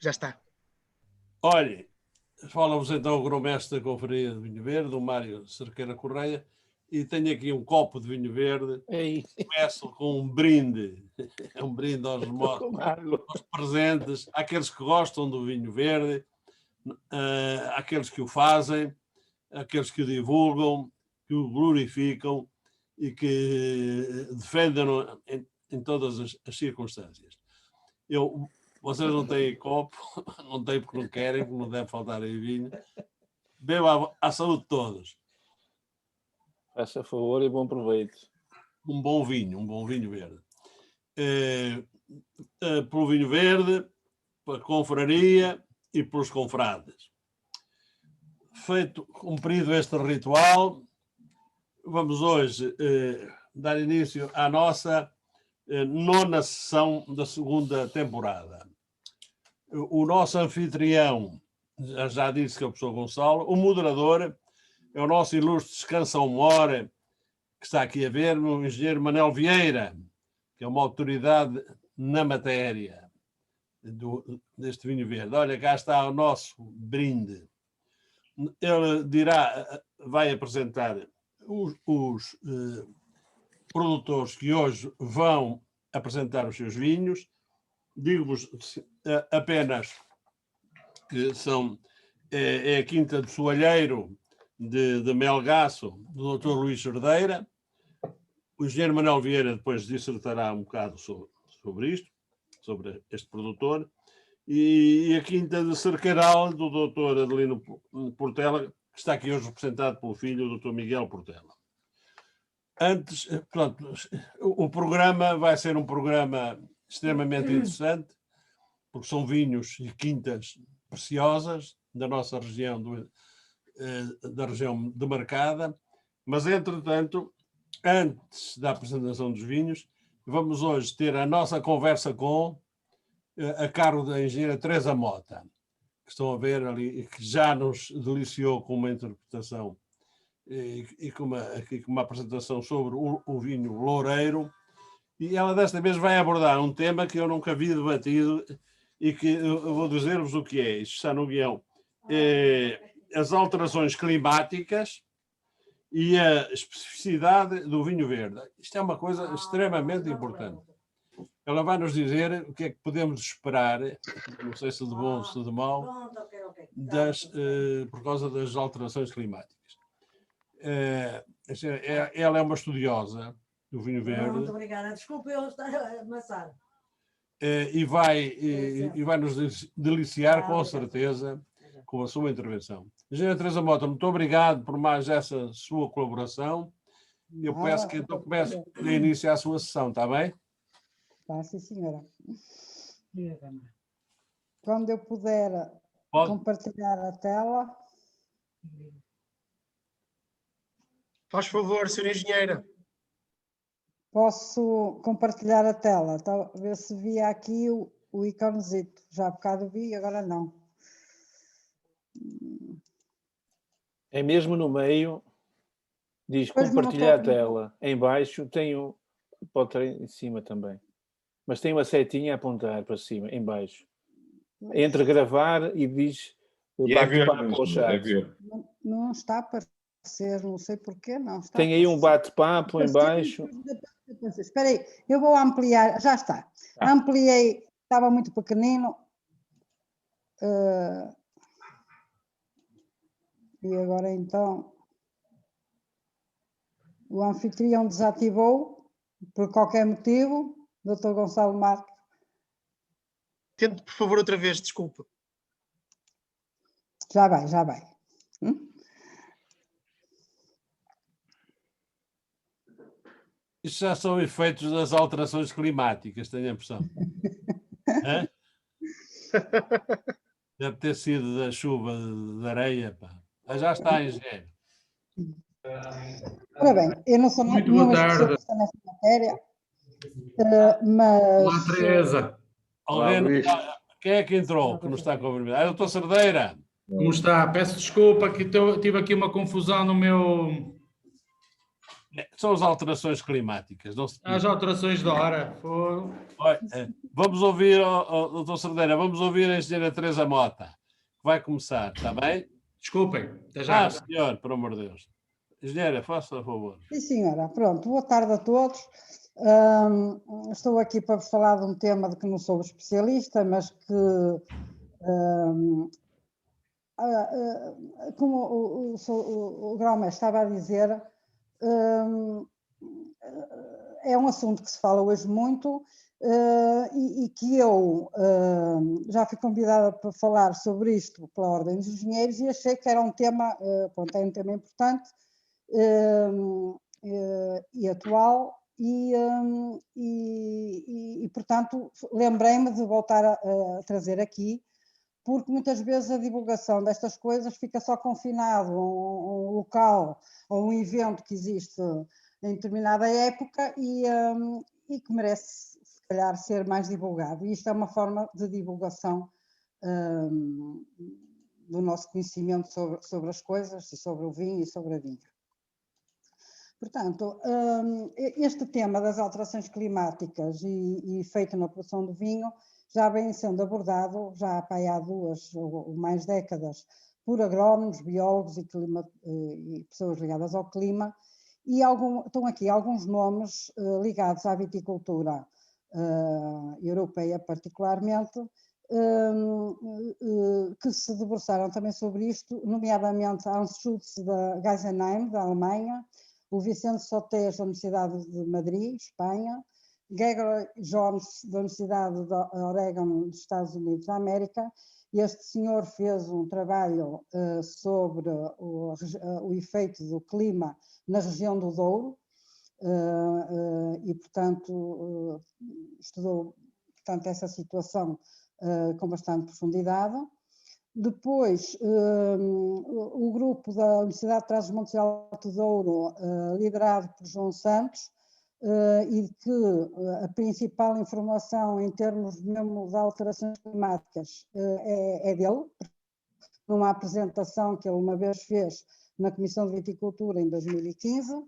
Já está. Olhe, fala-vos então o grão-mestre da Confraria de Vinho Verde, o Mário Cerqueira Correia, e tenho aqui um copo de vinho verde. Começo com um brinde. É um brinde aos presentes, àqueles que gostam do vinho verde, àqueles que o fazem, àqueles que o divulgam, que o glorificam e que defendem em todas as circunstâncias. Vocês não têm copo, não têm porque não querem, porque não deve faltar aí vinho. Beba à saúde de todos. Faça favor e bom proveito. Um bom vinho verde. Pelo vinho verde, pela confraria e pelos confrades. Cumprido este ritual, vamos hoje dar início à nossa nona sessão da segunda temporada. O nosso anfitrião, já disse que é o professor Gonçalo, o moderador é o nosso ilustre Descansão Mora, que está aqui a ver, o engenheiro Manel Vieira, que é uma autoridade na matéria deste vinho verde. Olha, cá está o nosso brinde. Ele vai apresentar os produtores que hoje vão apresentar os seus vinhos. Digo-vos apenas que é a Quinta do Soalheiro de Melgaço, do Dr. Luís Cerdeira. O engenheiro Manuel Vieira depois dissertará um bocado sobre isto, sobre este produtor. E a Quinta de Cerqueiral, do Dr. Adelino Portela, que está aqui hoje representado pelo filho, o Dr. Miguel Portela. Antes, portanto, o programa vai ser um programa extremamente interessante, porque são vinhos e quintas preciosas da nossa região, da região demarcada, mas, entretanto, antes da apresentação dos vinhos, vamos hoje ter a nossa conversa com a cargo da engenheira Teresa Mota, que estão a ver ali, que já nos deliciou com uma interpretação e com uma apresentação sobre o vinho Loureiro, e ela desta vez vai abordar um tema que eu nunca vi debatido e que eu vou dizer-vos o que é, isto está no guião, as alterações climáticas e a especificidade do vinho verde. Isto é uma coisa extremamente importante. Ela vai nos dizer o que é que podemos esperar, não sei se de bom ou se de mau, por causa das alterações climáticas. Ela é uma estudiosa do vinho verde. Muito obrigada. Desculpe eu estar a amassar. E vai nos deliciar, com certeza, com a sua intervenção. Engenheira Teresa Mota, muito obrigado por mais essa sua colaboração. Eu peço que então comece a iniciar a sua sessão, está bem? Tá, sim, senhora. Quando eu puder compartilhar a tela. Faz favor, senhora engenheira. Posso compartilhar a tela? Então, ver se via aqui o iconezito. Já há bocado vi, agora não. É mesmo no meio, diz Pois compartilhar a tela. Em baixo tem pode ter em cima também. Mas tem uma setinha a apontar para cima, em baixo. Entre gravar e diz bate-papo ao chat. Não está a aparecer, não sei porquê, não está. Tem aí um bate-papo em baixo. Espera aí, eu vou ampliar, já está. Ampliei, estava muito pequenino. E agora então o anfitrião desativou por qualquer motivo. Dr. Gonçalo Marques. Tente, por favor, outra vez, desculpa. Já vai, já vai. Isto já são efeitos das alterações climáticas, tenho a impressão. Deve ter sido da chuva de areia. Pá. Já está, engenheiro. Ora bem, eu não sou nenhuma especialista nessa matéria, mas... Olá, Teresa. Quem é que entrou, que não está com a vermelha? É o Dr. Cerdeira. Como está? Peço desculpa que tive aqui uma confusão no meu São as alterações climáticas. Não se... As alterações da hora. Vamos ouvir, doutor Cerdeira, vamos ouvir a engenheira Teresa Mota, que vai começar, está bem? Desculpem, até já. Senhor, por amor de Deus. Engenheira, faça a favor. Sim, senhora. Pronto, boa tarde a todos. Estou aqui para vos falar de um tema de que não sou especialista, mas que, como o Grão-Mestre estava a dizer, é um assunto que se fala hoje muito e que eu já fui convidada para falar sobre isto pela Ordem dos Engenheiros e achei que era um tema, pronto, é um tema importante e atual e portanto, lembrei-me de voltar a trazer aqui, porque muitas vezes a divulgação destas coisas fica só confinado a um local ou um evento que existe em determinada época e que merece, se calhar, ser mais divulgado. E isto é uma forma de divulgação do nosso conhecimento sobre as coisas, e sobre o vinho e sobre a vinha. Portanto, este tema das alterações climáticas e efeito na produção do vinho já vem sendo abordado, já há 2 ou mais décadas, por agrónomos, biólogos e pessoas ligadas ao clima, e estão aqui alguns nomes ligados à viticultura europeia particularmente, que se debruçaram também sobre isto, nomeadamente Hans Schultz da Geisenheim, da Alemanha, o Vicente Sotés da Universidade de Madrid, Espanha, Gregory Jones da Universidade de Oregon, dos Estados Unidos da América. Este senhor fez um trabalho sobre o efeito do clima na região do Douro e, portanto, estudou essa situação com bastante profundidade. Depois, o grupo da Universidade de Trás-os-Montes de Alto Douro, liderado por João Santos, e que a principal informação em termos mesmo de alterações climáticas é dele, numa apresentação que ele uma vez fez na Comissão de Viticultura em 2015,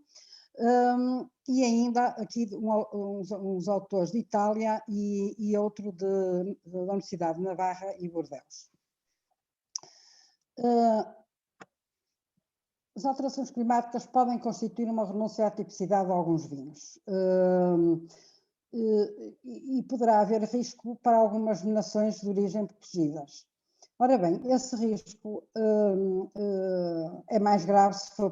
e ainda aqui uns autores de Itália e outro da Universidade de Navarra e Bordeaux. As alterações climáticas podem constituir uma renúncia à tipicidade de alguns vinhos e poderá haver risco para algumas denominações de origem protegidas. Ora bem, esse risco é mais grave se for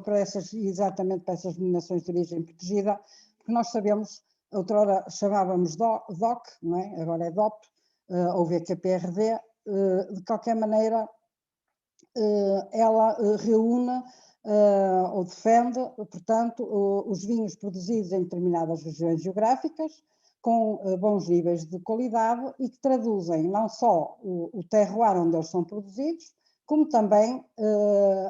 exatamente para essas denominações de origem protegida, porque nós sabemos, outrora chamávamos DOC, não é? Agora é DOP, ou VQPRD, de qualquer maneira ela reúne ou defende, portanto, os vinhos produzidos em determinadas regiões geográficas, com bons níveis de qualidade e que traduzem não só o terroir onde eles são produzidos, como também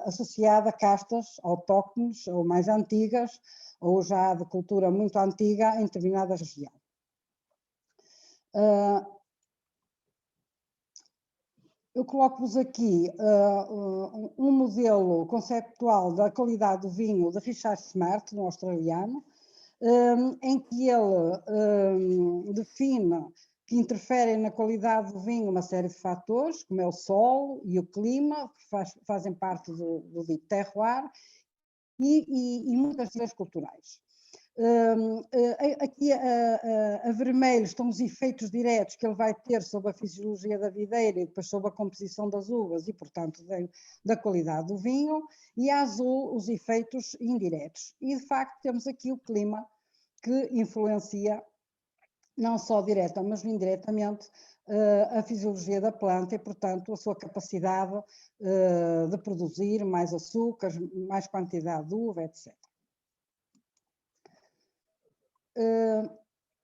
associada a castas autóctones ou mais antigas, ou já de cultura muito antiga em determinada região. Eu coloco-vos aqui um modelo conceptual da qualidade do vinho de Richard Smart, um australiano, em que ele define que interferem na qualidade do vinho uma série de fatores, como é o solo e o clima, que fazem parte do dito terroir, e muitas questões culturais. Aqui a vermelho estão os efeitos diretos que ele vai ter sobre a fisiologia da videira e depois sobre a composição das uvas e, portanto, da qualidade do vinho, e a azul os efeitos indiretos. E, de facto, temos aqui o clima que influencia não só direta, mas indiretamente a fisiologia da planta e, portanto, a sua capacidade de produzir mais açúcares, mais quantidade de uva, etc.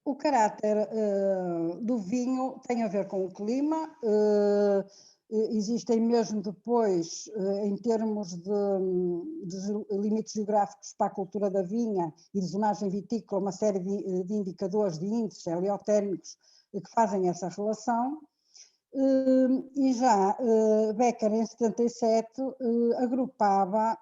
O caráter do vinho tem a ver com o clima, existem mesmo depois, em termos de limites geográficos para a cultura da vinha e de zonagem vitícola, uma série de indicadores, de índices heliotérmicos que fazem essa relação. E já Becker, em 77, agrupava,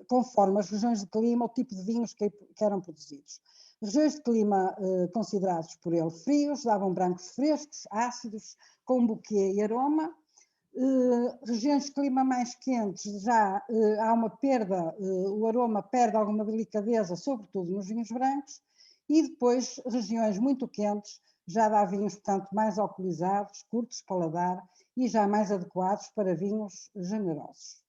conforme as regiões de clima, o tipo de vinhos que eram produzidos. Regiões de clima considerados por ele frios, davam brancos frescos, ácidos, com buquê e aroma. Regiões de clima mais quentes, já há uma perda, o aroma perde alguma delicadeza, sobretudo nos vinhos brancos. E depois, regiões muito quentes, já dá vinhos, portanto, mais alcoolizados, curtos de paladar e já mais adequados para vinhos generosos.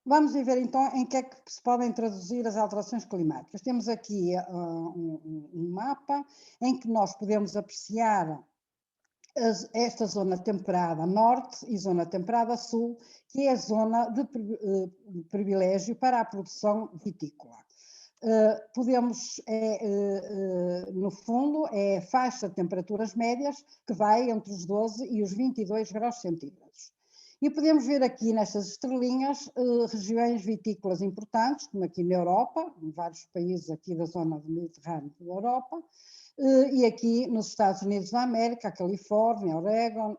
Vamos ver então em que é que se podem traduzir as alterações climáticas. Temos aqui um mapa em que nós podemos apreciar esta zona temperada norte e zona temperada sul, que é a zona de privilégio para a produção vitícola. No fundo, é a faixa de temperaturas médias que vai entre os 12 e os 22 graus centígrados. E podemos ver aqui nestas estrelinhas regiões vitícolas importantes, como aqui na Europa, em vários países aqui da zona do Mediterrâneo da Europa, e aqui nos Estados Unidos da América, a Califórnia, Oregon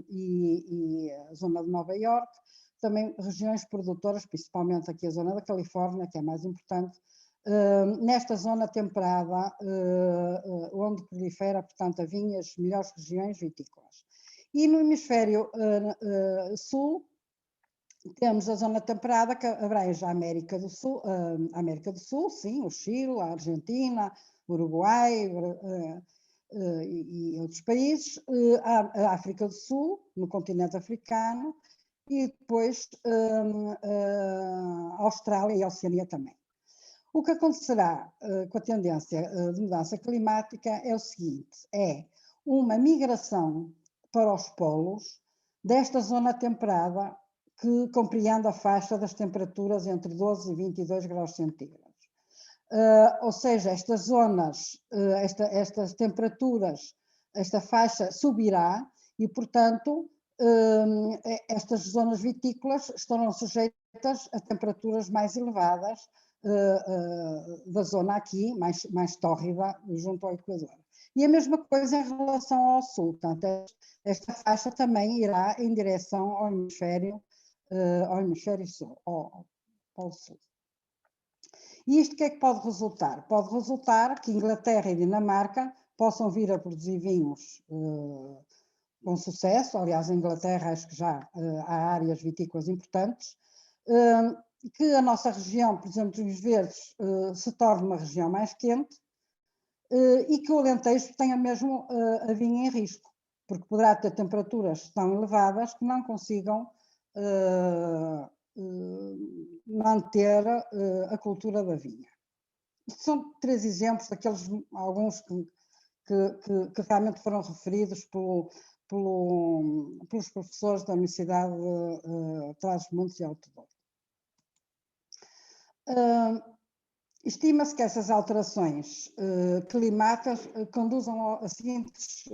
e a zona de Nova Iorque, também regiões produtoras, principalmente aqui a zona da Califórnia, que é mais importante, nesta zona temperada, onde prolifera, portanto, a vinha, as melhores regiões vitícolas. E no hemisfério sul, temos a zona temperada que abrange a América do Sul, sim, o Chile, a Argentina, o Uruguai e outros países, a África do Sul, no continente africano, e depois a Austrália e a Oceania também. O que acontecerá com a tendência de mudança climática é o seguinte, é uma migração para os polos desta zona temperada que compreende a faixa das temperaturas entre 12 e 22 graus centígrados. Ou seja, estas zonas, estas temperaturas, esta faixa subirá e, portanto, estas zonas vitícolas estarão sujeitas a temperaturas mais elevadas da zona aqui, mais tórrida, junto ao Equador. E a mesma coisa em relação ao sul, portanto, esta faixa também irá em direção ao hemisfério sul, ao Polo Sul. E isto o que é que pode resultar? Pode resultar que Inglaterra e Dinamarca possam vir a produzir vinhos com sucesso, aliás, em Inglaterra acho que já há áreas vitícolas importantes, que a nossa região, por exemplo, dos Verdes, se torne uma região mais quente e que o Alentejo tenha mesmo a vinha em risco, porque poderá ter temperaturas tão elevadas que não consigam manter a cultura da vinha. Isto são 3 exemplos daqueles, alguns que realmente foram referidos pelos professores da Universidade de Trás-os-Montes e Alto Douro. Estima-se que essas alterações climáticas conduzam a seguintes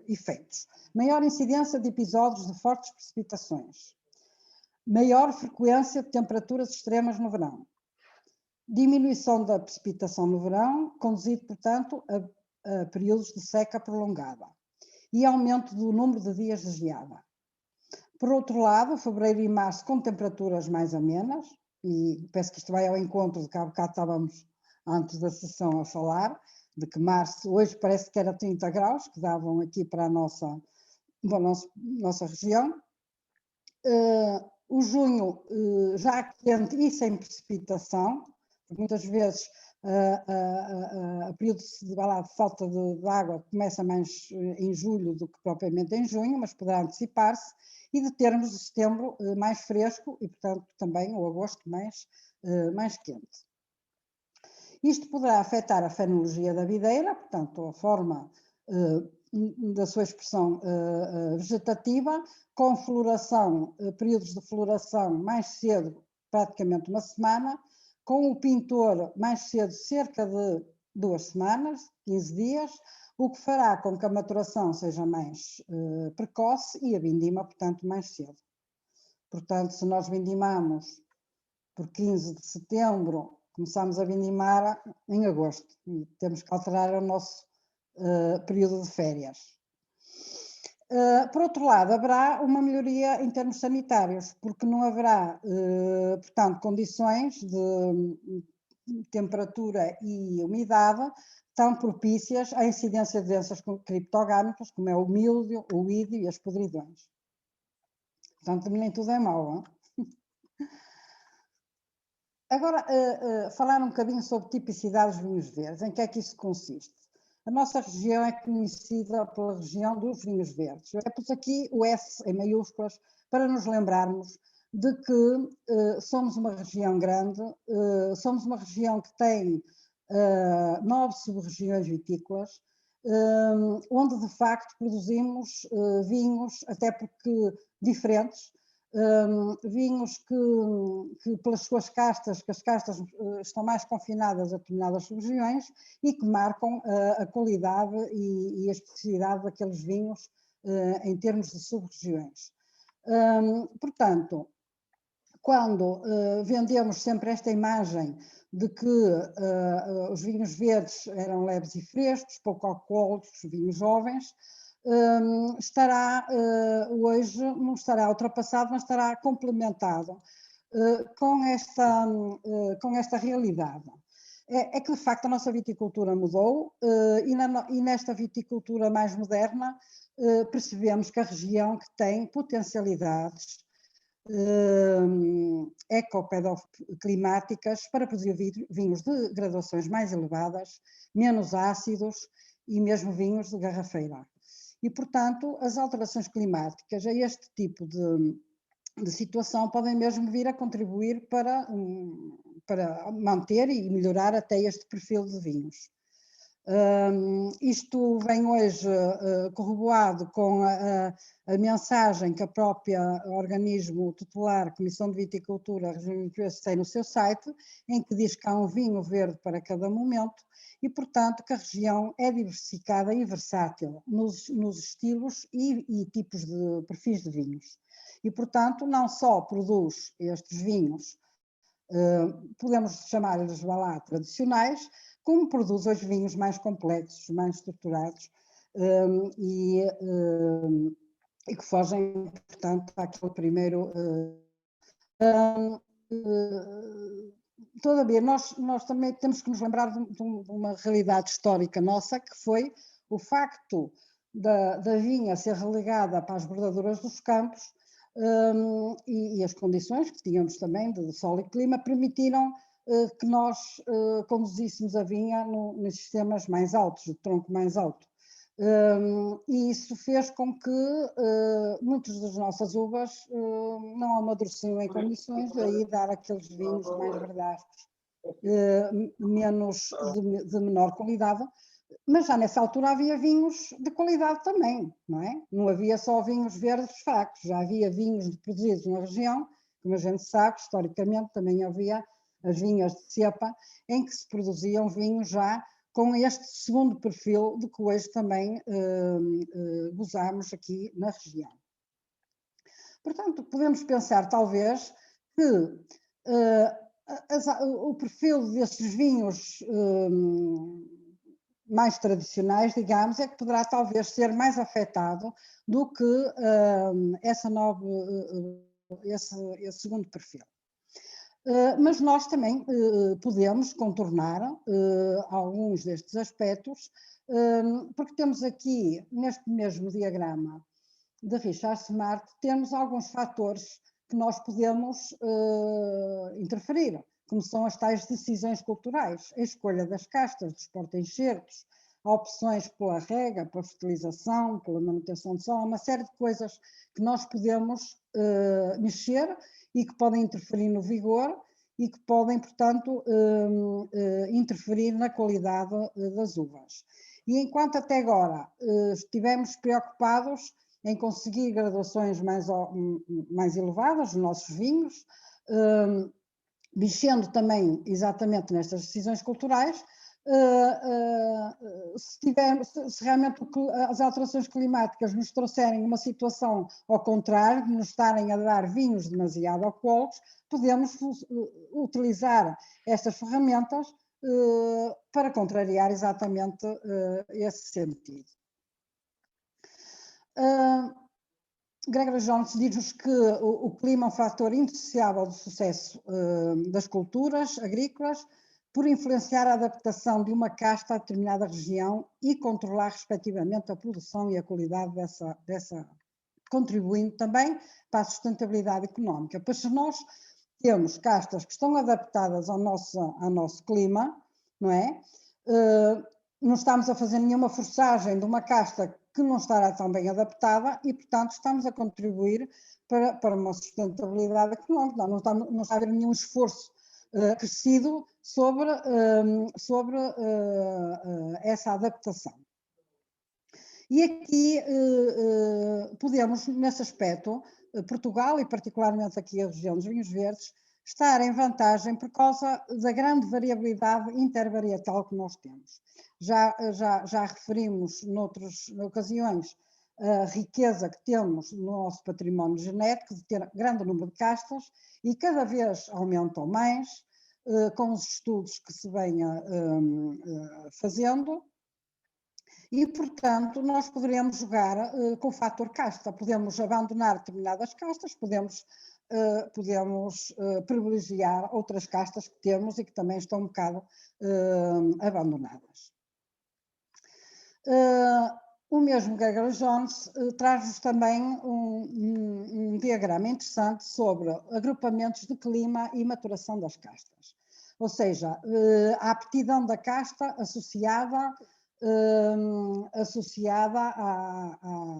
efeitos. Maior incidência de episódios de fortes precipitações. Maior frequência de temperaturas extremas no verão. Diminuição da precipitação no verão, conduzido, portanto, a períodos de seca prolongada. E aumento do número de dias de geada. Por outro lado, fevereiro e março com temperaturas mais amenas, e penso que isto vai ao encontro de que há bocado estávamos antes da sessão a falar, de que março, hoje parece que era 30 graus, que davam aqui para a nossa região. O junho já quente e sem precipitação, porque muitas vezes a período de falta de água começa mais em julho do que propriamente em junho, mas poderá antecipar-se, e de termos o setembro mais fresco e, portanto, também o agosto mais quente. Isto poderá afetar a fenologia da videira, portanto, a forma da sua expressão vegetativa, com floração, períodos de floração mais cedo, praticamente uma semana, com o pintor mais cedo, cerca de 2 semanas, 15 dias, o que fará com que a maturação seja mais precoce e a vindima, portanto, mais cedo. Portanto, se nós vindimamos por 15 de setembro, começamos a vindimar em agosto e temos que alterar o nosso período de férias. Por outro lado, haverá uma melhoria em termos sanitários, porque não haverá, portanto, condições de temperatura e umidade tão propícias à incidência de doenças criptogâmicas, como é o míldio, o ídio e as podridões. Portanto, nem tudo é mau, não? Agora, falar um bocadinho sobre tipicidade dos vinhos verdes, em que é que isso consiste? A nossa região é conhecida pela região dos vinhos verdes. É por aqui o S em maiúsculas, para nos lembrarmos de que somos uma região grande, somos uma região que tem 9 sub-regiões vitícolas, onde de facto produzimos vinhos, até porque diferentes, vinhos que pelas suas castas, que as castas estão mais confinadas a determinadas sub-regiões e que marcam a qualidade e a especificidade daqueles vinhos em termos de sub-regiões. Portanto, quando vendemos sempre esta imagem de que os vinhos verdes eram leves e frescos, pouco alcoólicos, vinhos jovens, estará hoje, não estará ultrapassado, mas estará complementado com esta realidade. É que, de facto, a nossa viticultura mudou e nesta viticultura mais moderna percebemos que a região que tem potencialidades ecopedoclimáticas para produzir vinhos de graduações mais elevadas, menos ácidos e mesmo vinhos de garrafeira. E, portanto, as alterações climáticas a este tipo de situação podem mesmo vir a contribuir para manter e melhorar até este perfil de vinhos. Isto vem hoje corroborado com a mensagem que a própria organismo tutelar, Comissão de Viticultura, tem no seu site, em que diz que há um vinho verde para cada momento e, portanto, que a região é diversificada e versátil nos estilos e tipos de perfis de vinhos. E, portanto, não só produz estes vinhos, podemos chamar-lhes balá tradicionais, como produz os vinhos mais complexos, mais estruturados e que fogem, portanto, àquele primeiro. Todavia, nós também temos que nos lembrar de uma realidade histórica nossa, que foi o facto da vinha ser relegada para as bordaduras dos campos e as condições que tínhamos também de solo e clima permitiram que nós conduzíssemos a vinha nos sistemas mais altos, de tronco mais alto. E isso fez com que muitas das nossas uvas não amadureciam em condições, daí dar aqueles vinhos mais verdascos, menos de menor qualidade, mas já nessa altura havia vinhos de qualidade também, não é? Não havia só vinhos verdes fracos, já havia vinhos produzidos na região, como a gente sabe, historicamente também havia as vinhas de cepa, em que se produziam vinhos já com este segundo perfil de que hoje também gozamos aqui na região. Portanto, podemos pensar talvez que o perfil destes vinhos mais tradicionais, digamos, é que poderá talvez ser mais afetado do que esse segundo perfil. Mas nós também podemos contornar alguns destes aspectos, porque temos aqui, neste mesmo diagrama de Richard Smart, temos alguns fatores que nós podemos interferir, como são as tais decisões culturais, a escolha das castas, dos porta-enxertos, opções pela rega, pela fertilização, pela manutenção de solo, uma série de coisas que nós podemos mexer e que podem interferir no vigor e que podem, portanto, interferir na qualidade das uvas. E enquanto até agora estivemos preocupados em conseguir graduações mais elevadas nos nossos vinhos, mexendo também exatamente nestas decisões culturais, se realmente as alterações climáticas nos trouxerem uma situação ao contrário, de nos estarem a dar vinhos demasiado alcoólicos, podemos utilizar estas ferramentas para contrariar exatamente esse sentido. Gregory Jones diz-nos que o clima é um fator indissociável do sucesso das culturas agrícolas, por influenciar a adaptação de uma casta a determinada região e controlar, respectivamente, a produção e a qualidade dessa contribuindo também para a sustentabilidade económica. Pois se nós temos castas que estão adaptadas ao nosso clima, não é? Não estamos a fazer nenhuma forçagem de uma casta que não estará tão bem adaptada e, portanto, estamos a contribuir para uma sustentabilidade económica. Não está a haver nenhum esforço crescido sobre essa adaptação. E aqui podemos, nesse aspecto, Portugal e particularmente aqui a região dos vinhos verdes, estar em vantagem por causa da grande variabilidade intervarietal que nós temos. Já referimos noutras ocasiões a riqueza que temos no nosso património genético, de ter grande número de castas, e cada vez aumentam mais, com os estudos que se venha fazendo, e, portanto, nós poderemos jogar com o fator casta, podemos abandonar determinadas castas, podemos privilegiar outras castas que temos e que também estão um bocado abandonadas. O mesmo Gregory Jones traz-nos também um diagrama interessante sobre agrupamentos de clima e maturação das castas. Ou seja, a aptidão da casta associada à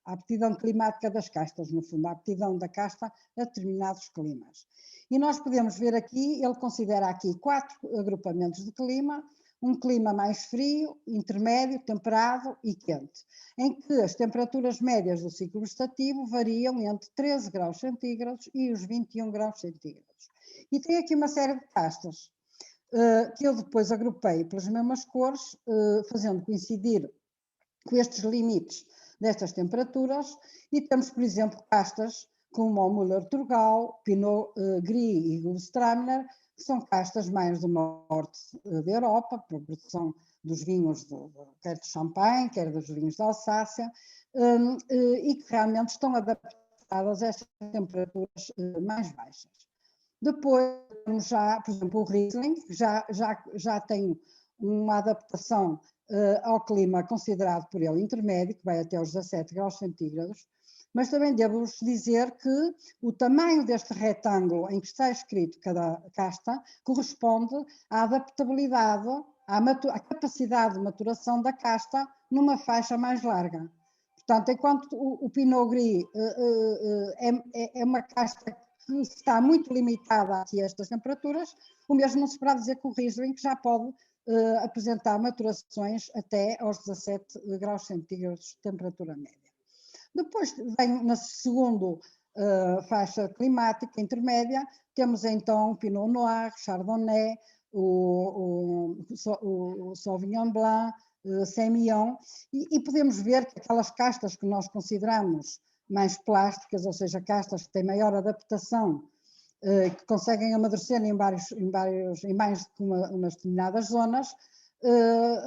aptidão climática das castas, no fundo, a aptidão da casta a determinados climas. E nós podemos ver aqui, ele considera aqui 4 agrupamentos de clima: um clima mais frio, intermédio, temperado e quente, em que as temperaturas médias do ciclo vegetativo variam entre 13 graus centígrados e os 21 graus centígrados. E tem aqui uma série de castas que eu depois agrupei pelas mesmas cores, fazendo coincidir com estes limites destas temperaturas, e temos, por exemplo, castas como o Müller-Thurgau, Pinot Gris e Gewürztraminer, que são castas mais do norte da Europa, para a produção dos vinhos, quer de Champagne, quer dos vinhos da Alsácia, e que realmente estão adaptadas a estas temperaturas mais baixas. Depois temos já, por exemplo, o Riesling, que já tem uma adaptação ao clima considerado por ele intermédio, que vai até aos 17 graus centígrados, mas também devo-vos dizer que o tamanho deste retângulo em que está escrito cada casta corresponde à adaptabilidade, à capacidade de maturação da casta numa faixa mais larga. Portanto, enquanto o Pinot Gris é uma casta que está muito limitada aqui a estas temperaturas, o mesmo não se poderá dizer que o Riesling, que já pode apresentar maturações até aos 17 graus centígrados de temperatura média. Depois vem na segunda faixa climática intermédia, temos então o Pinot Noir, Chardonnay, o Sauvignon Blanc, Semillon, e podemos ver que aquelas castas que nós consideramos mais plásticas, ou seja, castas que têm maior adaptação, que conseguem amadurecer em mais de umas determinadas zonas,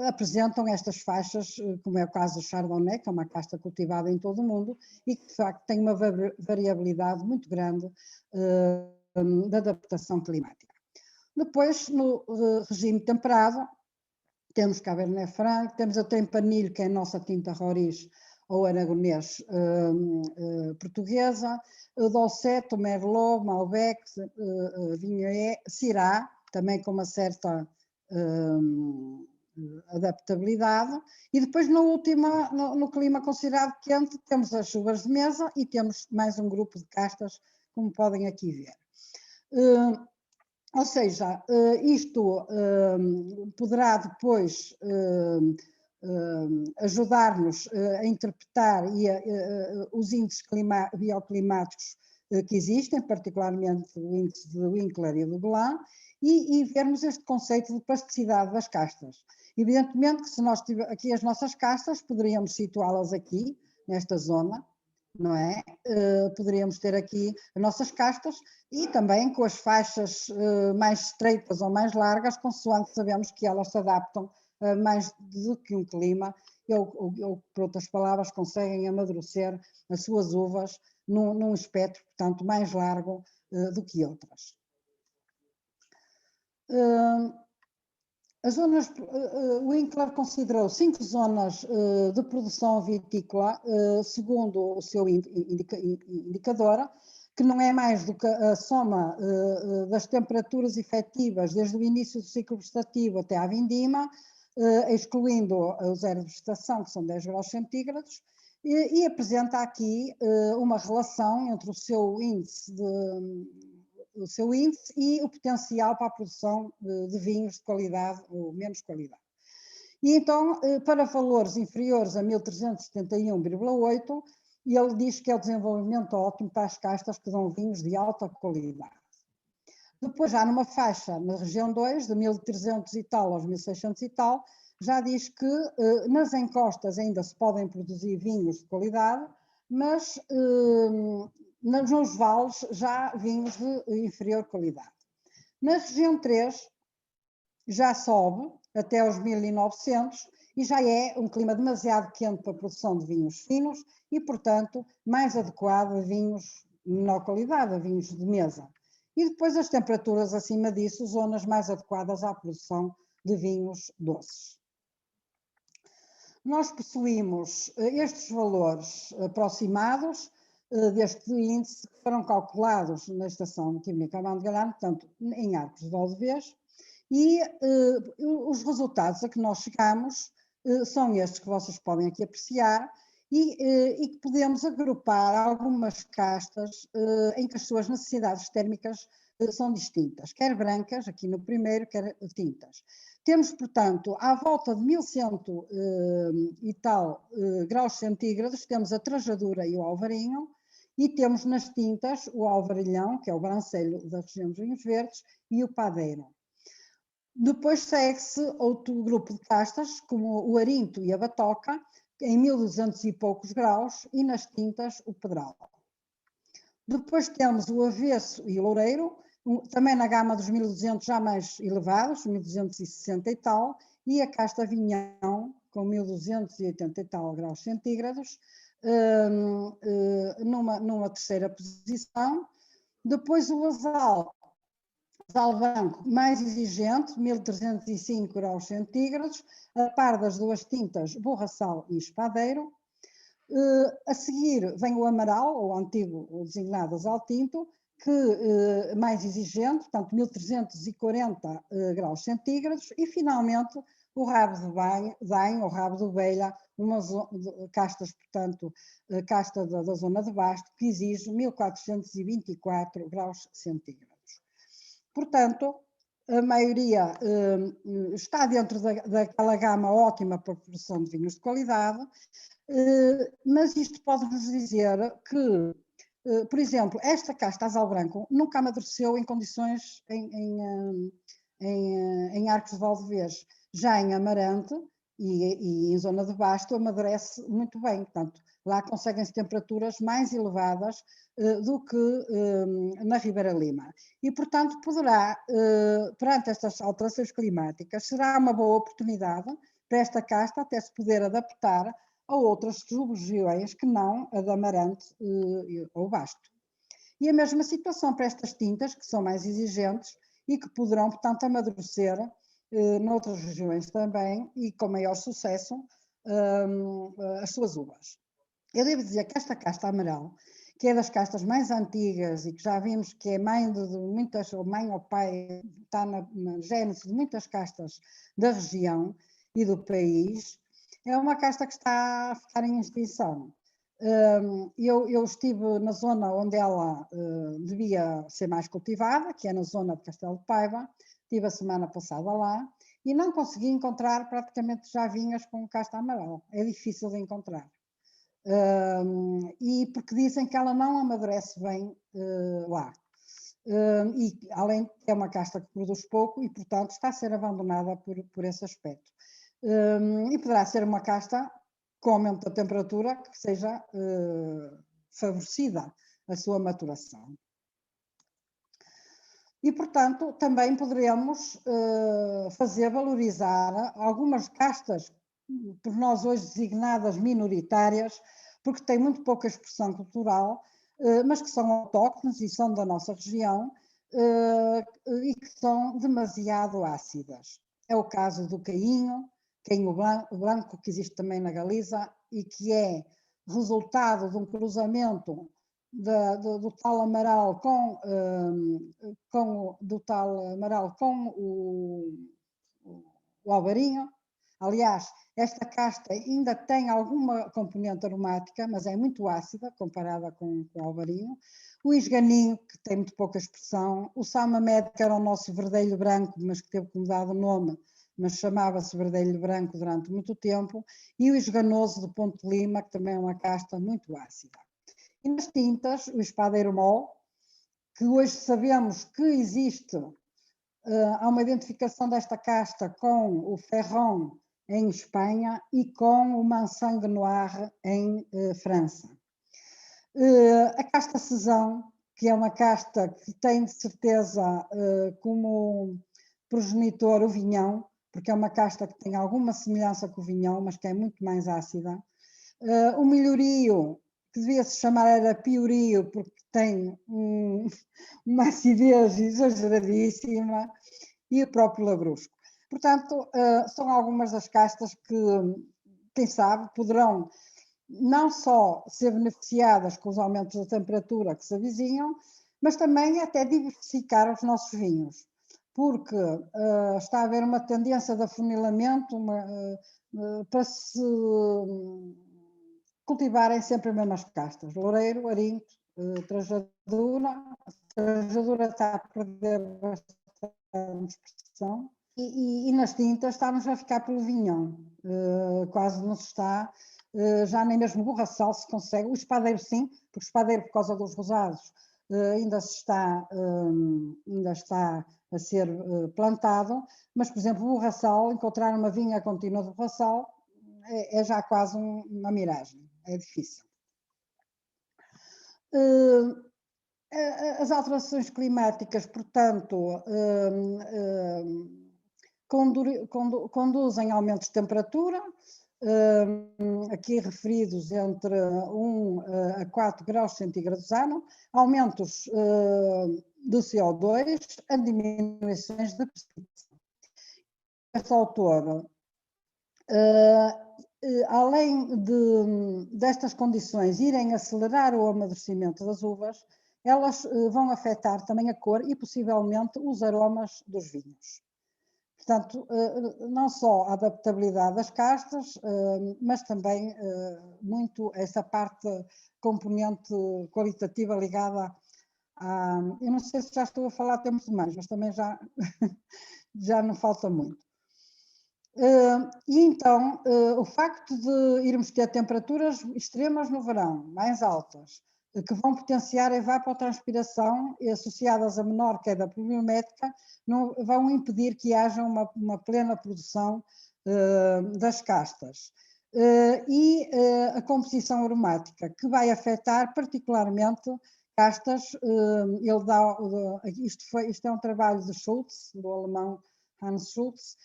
apresentam estas faixas, como é o caso do Chardonnay, que é uma casta cultivada em todo o mundo e que de facto tem uma variabilidade muito grande da adaptação climática. Depois, no regime temperado, temos Cabernet Franc, temos a Tempranillo, que é a nossa tinta Roriz ou aragonês portuguesa, Dolcetto, Merlot, Malbec, Viognier, Syrah, também com uma certa adaptabilidade, e depois no clima considerado quente temos as uvas de mesa e temos mais um grupo de castas, como podem aqui ver. Ou seja, isto poderá depois ajudar-nos a interpretar os índices bioclimáticos que existem, particularmente o índice de Winkler e do Blanc, e vermos este conceito de plasticidade das castas. Evidentemente que se nós tivermos aqui as nossas castas, poderíamos situá-las aqui, nesta zona, não é? Poderíamos ter aqui as nossas castas e também com as faixas mais estreitas ou mais largas, consoante sabemos que elas se adaptam a mais do que um clima, ou por outras palavras, conseguem amadurecer as suas uvas num espectro, portanto, mais largo do que outras. As zonas, o INCLAR considerou 5 zonas de produção vitícola, segundo o seu indicador, que não é mais do que a soma das temperaturas efetivas desde o início do ciclo vegetativo até à vindima, excluindo o zero de vegetação, que são 10 graus centígrados, e apresenta aqui uma relação entre o seu índice e o potencial para a produção de vinhos de qualidade ou menos qualidade. E então, para valores inferiores a 1371,8, ele diz que é o desenvolvimento ótimo para as castas que dão vinhos de alta qualidade. Depois, já numa faixa na região 2, de 1300 e tal aos 1600 e tal, já diz que nas encostas ainda se podem produzir vinhos de qualidade, mas nos vales já vinhos de inferior qualidade. Na região 3 já sobe até aos 1900 e já é um clima demasiado quente para a produção de vinhos finos e, portanto, mais adequado a vinhos de menor qualidade, a vinhos de mesa. E depois as temperaturas acima disso, zonas mais adequadas à produção de vinhos doces. Nós possuímos estes valores aproximados deste índice que foram calculados na estação química de Galhano, portanto, em Arcos de Valdevez, e os resultados a que nós chegamos são estes que vocês podem aqui apreciar e que podemos agrupar algumas castas em que as suas necessidades térmicas são distintas, quer brancas, aqui no primeiro, quer tintas. Temos, portanto, à volta de 1100 e tal graus centígrados, temos a trajadura e o alvarinho, e temos nas tintas o alvarilhão, que é o brancelho da região dos vinhos verdes, e o padeiro. Depois segue-se outro grupo de castas, como o arinto e a batoca, em 1200 e poucos graus, e nas tintas o pedral. Depois temos o avesso e o loureiro, também na gama dos 1200 já mais elevados, 1260 e tal, e a casta vinhão, com 1280 e tal graus centígrados, numa terceira posição. Depois o azal branco mais exigente, 1305 graus centígrados, a par das duas tintas borraçal e espadeiro. A seguir vem o amaral, ou antigo, ou designado azal tinto, que mais exigente, portanto 1340 graus centígrados, e finalmente o rabo de daim, ou rabo de ovelha, castas, portanto, casta da zona de basto, que exige 1424 graus centígrados. Portanto, a maioria está dentro daquela gama ótima para a produção de vinhos de qualidade, mas isto pode-nos dizer que, por exemplo, esta casta azal branco nunca amadureceu em condições em Arcos de Valdevez. Já em Amarante e em zona de basto amadurece muito bem, portanto, lá conseguem-se temperaturas mais elevadas do que na Ribeira Lima. E, portanto, poderá, perante estas alterações climáticas, será uma boa oportunidade para esta casta até se poder adaptar a outras sub-regiões que não a de Amarante ou Basto. E a mesma situação para estas tintas, que são mais exigentes e que poderão, portanto, amadurecer noutras regiões também e com maior sucesso as suas uvas. Eu devo dizer que esta casta amaral, que é das castas mais antigas e que já vimos que é mãe de muitas, ou mãe ou pai, está na gênese de muitas castas da região e do país, é uma casta que está a ficar em extinção. Eu estive na zona onde ela devia ser mais cultivada, que é na zona de Castelo de Paiva, estive a semana passada lá, e não consegui encontrar praticamente já vinhas com casta amarela, é difícil de encontrar. E porque dizem que ela não amadurece bem lá. E além de que é uma casta que produz pouco e, portanto, está a ser abandonada por esse aspecto. E poderá ser uma casta com aumento da temperatura que seja favorecida a sua maturação. E, portanto, também poderemos valorizar algumas castas, por nós hoje designadas minoritárias, porque têm muito pouca expressão cultural, mas que são autóctones e são da nossa região, e que são demasiado ácidas. É o caso do cainho branco, que existe também na Galiza, e que é resultado de um cruzamento do tal amaral com o alvarinho. Aliás, esta casta ainda tem alguma componente aromática, mas é muito ácida comparada com o alvarinho. O esganinho, que tem muito pouca expressão. O samamed, que era o nosso verdelho branco, mas que teve que mudar de nome, mas chamava-se verdelho branco durante muito tempo. E o esganoso do Ponte de Lima, que também é uma casta muito ácida. E nas tintas, o espadeiro mol, que hoje sabemos que existe, há uma identificação desta casta com o ferron em Espanha e com o Mansangue Noir em França. A casta Cesão, que é uma casta que tem de certeza como progenitor o vinhão, porque é uma casta que tem alguma semelhança com o vinhão, mas que é muito mais ácida. O milhorio, que devia-se chamar era piorio, porque tem uma acidez exageradíssima, e o próprio labrusco. Portanto, são algumas das castas que, quem sabe, poderão não só ser beneficiadas com os aumentos da temperatura que se avizinham, mas também até diversificar os nossos vinhos, porque está a haver uma tendência de afunilamento para se cultivarem sempre as mesmas castas: loureiro, arinto, trajadura. A trajadura está a perder bastante expressão. E nas tintas estamos a ficar pelo vinhão, quase não se está, já nem mesmo o borraçal se consegue. O espadeiro sim, porque o espadeiro, por causa dos rosados, ainda está a ser plantado, mas, por exemplo, o borraçal, encontrar uma vinha contínua de borraçal é já quase uma miragem, é difícil. As alterações climáticas, portanto, conduzem a aumentos de temperatura, aqui referidos entre 1 a 4 graus centígrados ano, aumentos do CO2, a diminuições de precipitação. Este autor, além destas condições irem acelerar o amadurecimento das uvas, elas vão afetar também a cor e possivelmente os aromas dos vinhos. Portanto, não só a adaptabilidade das castas, mas também muito essa parte componente qualitativa ligada a... Eu não sei se já estou a falar tempo demais, mas também já não falta muito. E então, o facto de irmos ter temperaturas extremas no verão, mais altas, que vão potenciar a evapotranspiração e associadas a menor queda pluviométrica, não vão impedir que haja uma plena produção das castas. E a composição aromática, que vai afetar particularmente castas, isto é um trabalho de Schultz, do alemão Hans Schultz,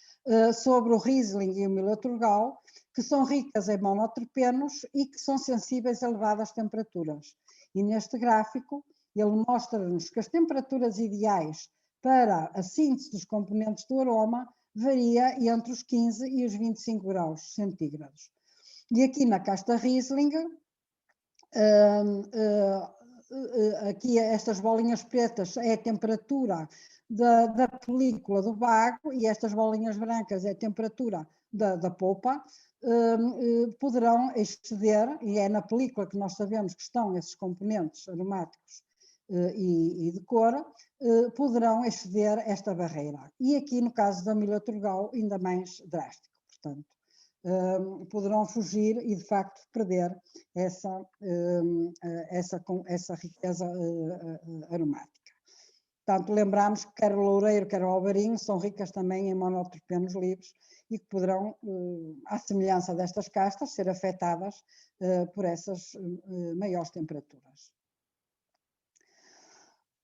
sobre o Riesling e o Müller Thurgau, que são ricas em monoterpenos e que são sensíveis a elevadas temperaturas. E neste gráfico ele mostra-nos que as temperaturas ideais para a síntese dos componentes do aroma varia entre os 15 e os 25 graus centígrados. E aqui na casta Riesling, aqui estas bolinhas pretas é a temperatura da película do bago e estas bolinhas brancas é a temperatura da polpa, poderão exceder, e é na película que nós sabemos que estão esses componentes aromáticos e de cor, poderão exceder esta barreira. E aqui no caso da Müller Thurgau ainda mais drástico, portanto, poderão fugir e de facto perder essa riqueza aromática. Portanto, lembramos que quer o loureiro, quer o alvarinho são ricas também em monoterpenos livres e que poderão, à semelhança destas castas, ser afetadas por essas maiores temperaturas.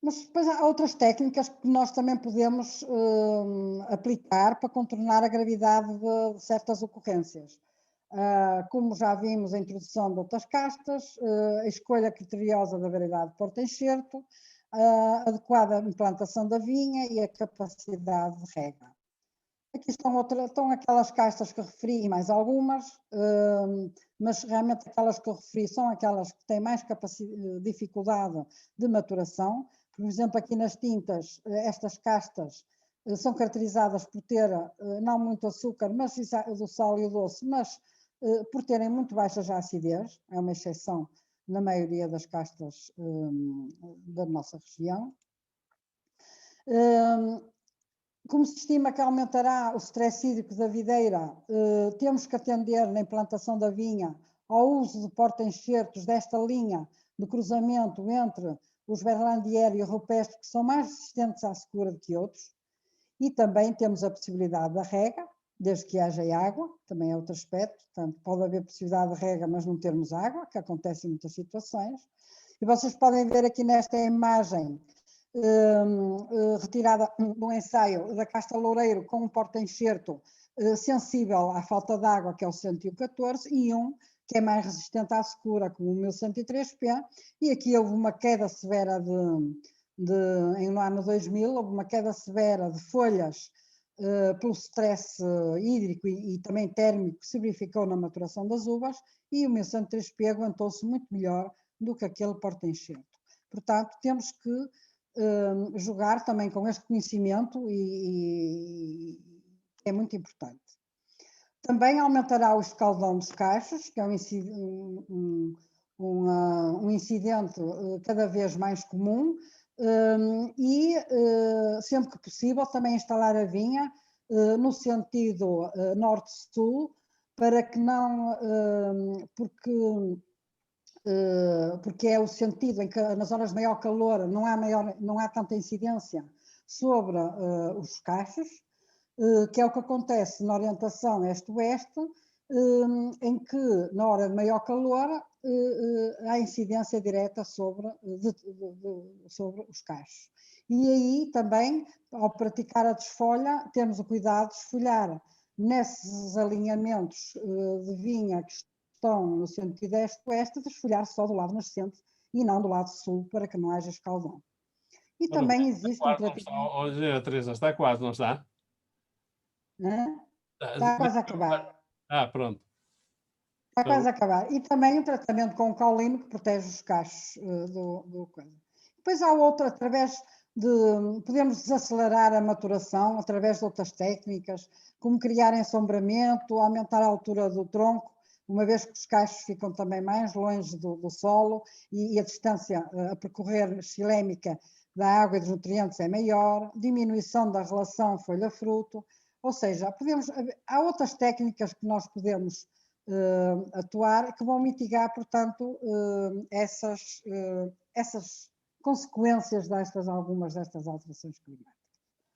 Mas depois há outras técnicas que nós também podemos aplicar para contornar a gravidade de certas ocorrências. Como já vimos, a introdução de outras castas, a escolha criteriosa da variedade de porta-enxerto, a adequada implantação da vinha e a capacidade de rega. Aqui estão aquelas castas que referi e mais algumas, mas realmente aquelas que eu referi são aquelas que têm mais dificuldade de maturação. Por exemplo, aqui nas tintas, estas castas são caracterizadas por ter não muito açúcar, mas do sal e o doce, mas por terem muito baixa já acidez, é uma exceção na maioria das castas da nossa região. Como se estima que aumentará o stress hídrico da videira, temos que atender na implantação da vinha ao uso de porta-enxertos desta linha de cruzamento entre os Berlandier e o Rupestre, que são mais resistentes à secura do que outros, e também temos a possibilidade da rega, desde que haja água, também é outro aspecto, portanto pode haver possibilidade de rega, mas não termos água, que acontece em muitas situações. E vocês podem ver aqui nesta imagem, retirada do ensaio da casta loureiro com um porta-enxerto sensível à falta de água, que é o 114, e um que é mais resistente à secura, como o 1103P, e aqui houve uma queda severa no ano 2000, houve uma queda severa de folhas pelo stress hídrico e também térmico que se verificou na maturação das uvas, e o 1103P aguentou-se muito melhor do que aquele porta-enxerto. Portanto, temos que jogar também com este conhecimento e é muito importante. Também aumentará o escaldão dos cachos, que é um incidente cada vez mais comum, e sempre que possível também instalar a vinha no sentido norte-sul, para que não, porque é o sentido em que nas horas de maior calor não há tanta incidência sobre os cachos, que é o que acontece na orientação este-oeste, em que na hora de maior calor há incidência direta sobre os cachos. E aí também, ao praticar a desfolha, temos o cuidado de esfolhar nesses alinhamentos de vinha que estão no sentido este-oeste, de esfolhar só do lado nascente e não do lado sul, para que não haja escaldão. E também existe um tratamento... Teresa, está quase, não está? Está quase a acabar. Pronto. Está quase a acabar. E também um tratamento com caolino que protege os cachos do coisa. Depois há outro, podemos desacelerar a maturação através de outras técnicas, como criar ensombramento, aumentar a altura do tronco, uma vez que os cachos ficam também mais longe do solo e a distância a percorrer xilémica da água e dos nutrientes é maior, diminuição da relação folha-fruto, ou seja, há outras técnicas que nós podemos atuar que vão mitigar, portanto, essas consequências algumas destas alterações climáticas.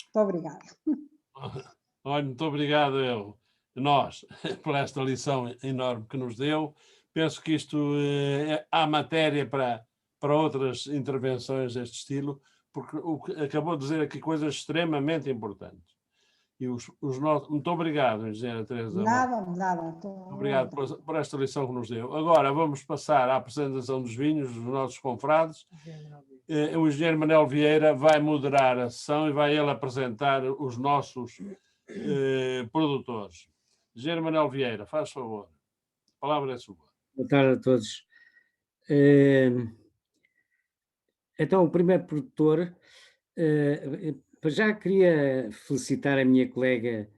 Muito obrigada. Olha, muito obrigado nós por esta lição enorme que nos deu. Penso que isto há matéria para outras intervenções deste estilo, porque acabou de dizer aqui coisas extremamente importantes. E muito obrigado, engenheira Teresa. Nada. Obrigado por esta lição que nos deu. Agora vamos passar à apresentação dos vinhos dos nossos confrades. O engenheiro Manel Vieira vai moderar a sessão e vai ele apresentar os nossos produtores. Engenheiro Manel Vieira, faz favor. A palavra é sua. Boa tarde a todos. Então, o primeiro produtor, já queria felicitar a minha colega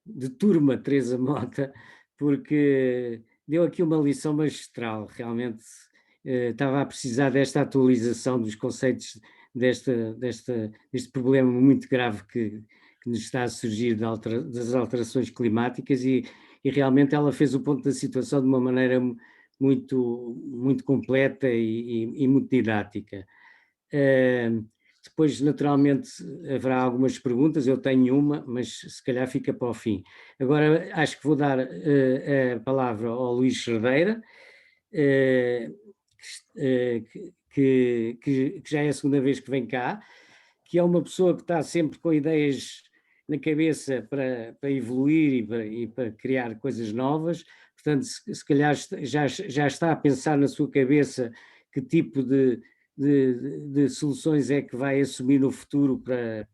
de turma, Teresa Mota, porque deu aqui uma lição magistral. Realmente estava a precisar desta atualização dos conceitos deste problema muito grave que nos está a surgir das alterações climáticas e realmente ela fez o ponto da situação de uma maneira muito, muito completa e muito didática. De Depois, naturalmente, haverá algumas perguntas, eu tenho uma, mas se calhar fica para o fim. Agora, acho que vou dar a palavra ao Luís Cerdeira, que já é a segunda vez que vem cá, que é uma pessoa que está sempre com ideias na cabeça para evoluir e para criar coisas novas. Portanto, se calhar já está a pensar na sua cabeça que tipo de soluções é que vai assumir no futuro para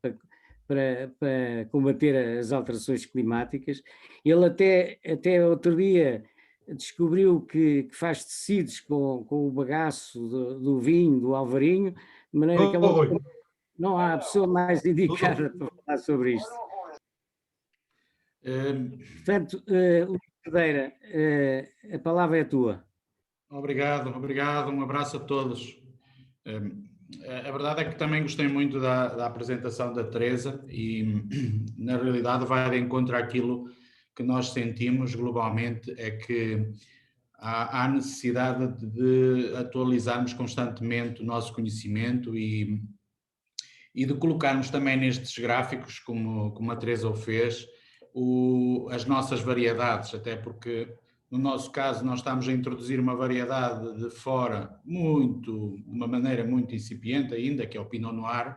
combater as alterações climáticas. Ele até outro dia descobriu que faz tecidos com o bagaço do vinho, do alvarinho, de maneira que não há pessoa mais indicada para falar sobre isto. Portanto, Luís Cerdeira, a palavra é tua. Obrigado, um abraço a todos. A verdade é que também gostei muito da apresentação da Teresa e, na realidade, vai de encontro àquilo que nós sentimos globalmente, é que há necessidade de atualizarmos constantemente o nosso conhecimento e de colocarmos também nestes gráficos, como a Teresa o fez, as nossas variedades, até porque no nosso caso nós estamos a introduzir uma variedade de fora de uma maneira muito incipiente ainda, que é o Pinot Noir,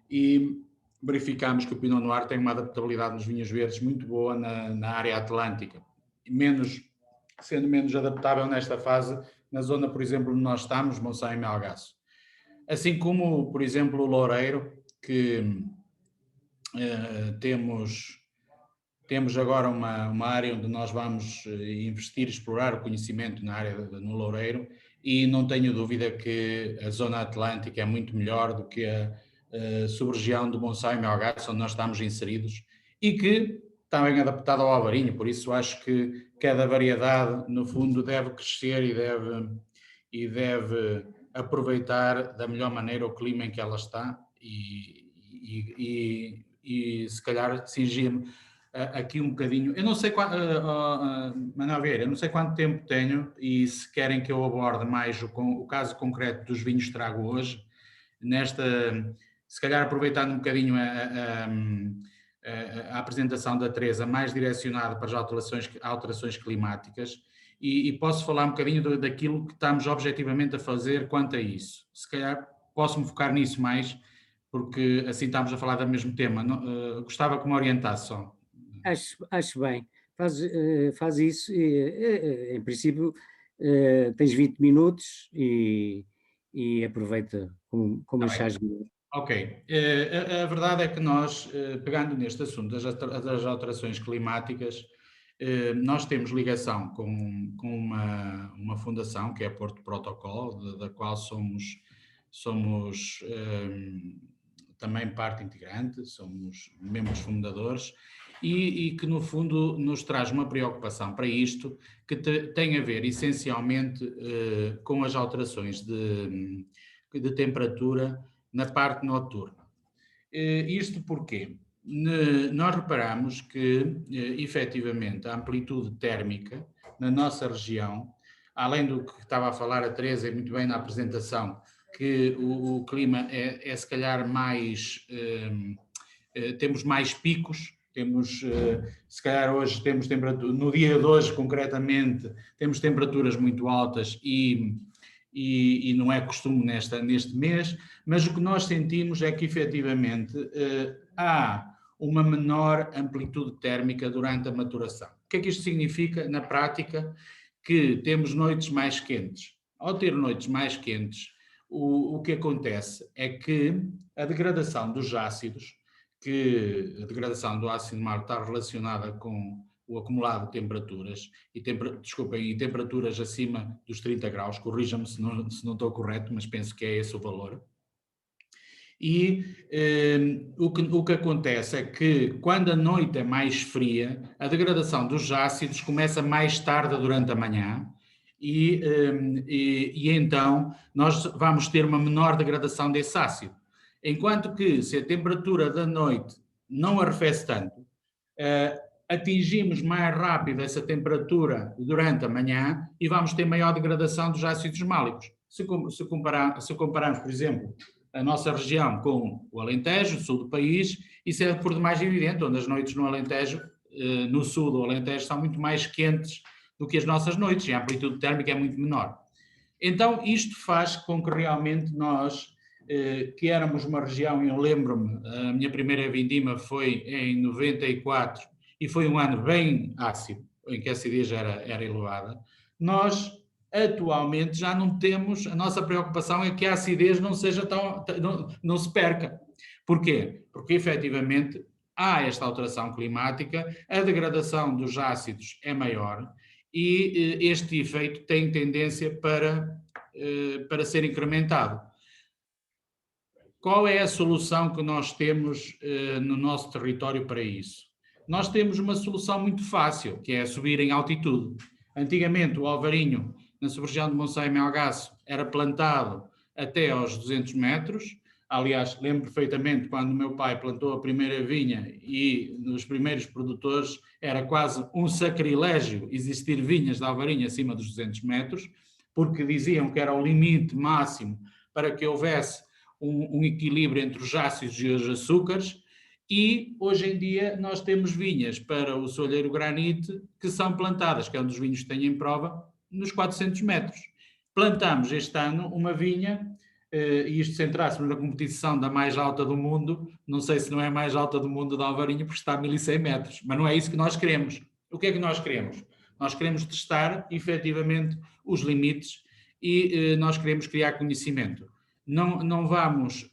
e verificamos que o Pinot Noir tem uma adaptabilidade nos vinhos verdes muito boa na área atlântica, sendo menos adaptável nesta fase na zona, por exemplo, onde nós estamos, Monção e Melgaço. Assim como, por exemplo, o Loureiro, que temos agora uma área onde nós vamos investir, explorar o conhecimento na área no Loureiro, e não tenho dúvida que a zona atlântica é muito melhor do que a sub-região do Monção e Melgaço, onde nós estamos inseridos, e que está bem adaptada ao alvarinho. Por isso acho que cada variedade, no fundo, deve crescer e deve aproveitar da melhor maneira o clima em que ela está e se calhar cingir-me aqui um bocadinho. Eu não sei Manuel Vieira, eu não sei quanto tempo tenho e se querem que eu aborde mais o caso concreto dos vinhos que trago hoje, se calhar aproveitando um bocadinho a apresentação da Teresa, mais direcionada para as alterações climáticas, e posso falar um bocadinho daquilo que estamos objetivamente a fazer quanto a isso. Se calhar posso-me focar nisso mais, porque assim estamos a falar do mesmo tema. Gostava que me orientasse só. Acho bem. Faz isso. Em princípio, tens 20 minutos e aproveita como achares melhor. Ok. A verdade é que nós, pegando neste assunto das alterações climáticas, nós temos ligação com uma fundação, que é a Porto Protocol, da qual somos também parte integrante, somos membros fundadores, e que no fundo nos traz uma preocupação para isto, que tem a ver essencialmente com as alterações de temperatura na parte noturna. Isto porquê? Nós reparamos que, efetivamente, a amplitude térmica na nossa região, além do que estava a falar a Teresa muito bem na apresentação, que o clima é se calhar mais... temos mais picos, se calhar hoje temos temperatura, no dia de hoje concretamente, temos temperaturas muito altas e não é costume neste mês, mas o que nós sentimos é que efetivamente há uma menor amplitude térmica durante a maturação. O que é que isto significa na prática? Que temos noites mais quentes. Ao ter noites mais quentes, o que acontece é que a degradação dos ácidos, a degradação do ácido málico está relacionada com o acumulado de temperaturas, e temperaturas acima dos 30 graus, corrijam-me se não estou correto, mas penso que é esse o valor. E o que acontece é que quando a noite é mais fria, a degradação dos ácidos começa mais tarde durante a manhã, e então nós vamos ter uma menor degradação desse ácido. Enquanto que, se a temperatura da noite não arrefece tanto, atingimos mais rápido essa temperatura durante a manhã e vamos ter maior degradação dos ácidos málicos. Se compararmos, por exemplo, a nossa região com o Alentejo, o sul do país, isso é por demais evidente, onde as noites no Alentejo, no sul do Alentejo, são muito mais quentes do que as nossas noites, e a amplitude térmica é muito menor. Então, isto faz com que realmente nós, que éramos uma região, eu lembro-me, a minha primeira vindima foi em 94, e foi um ano bem ácido, em que a acidez era elevada, nós atualmente já não temos, a nossa preocupação é que a acidez não seja não se perca. Porquê? Porque efetivamente há esta alteração climática, a degradação dos ácidos é maior e este efeito tem tendência para ser incrementado. Qual é a solução que nós temos no nosso território para isso? Nós temos uma solução muito fácil, que é subir em altitude. Antigamente o alvarinho na sub-região de Monção e Melgaço era plantado até aos 200 metros. Aliás, lembro perfeitamente quando o meu pai plantou a primeira vinha e nos primeiros produtores era quase um sacrilégio existir vinhas de alvarinho acima dos 200 metros, porque diziam que era o limite máximo para que houvesse um equilíbrio entre os ácidos e os açúcares. E hoje em dia nós temos vinhas para o soalheiro granite que são plantadas, que é um dos vinhos que tenho em prova, nos 400 metros. Plantamos este ano uma vinha, e isto se entrássemos na competição da mais alta do mundo, não sei se não é a mais alta do mundo da Alvarinho, porque está a 1100 metros, mas não é isso que nós queremos. O que é que nós queremos? Nós queremos testar, efetivamente, os limites e nós queremos criar conhecimento. Não vamos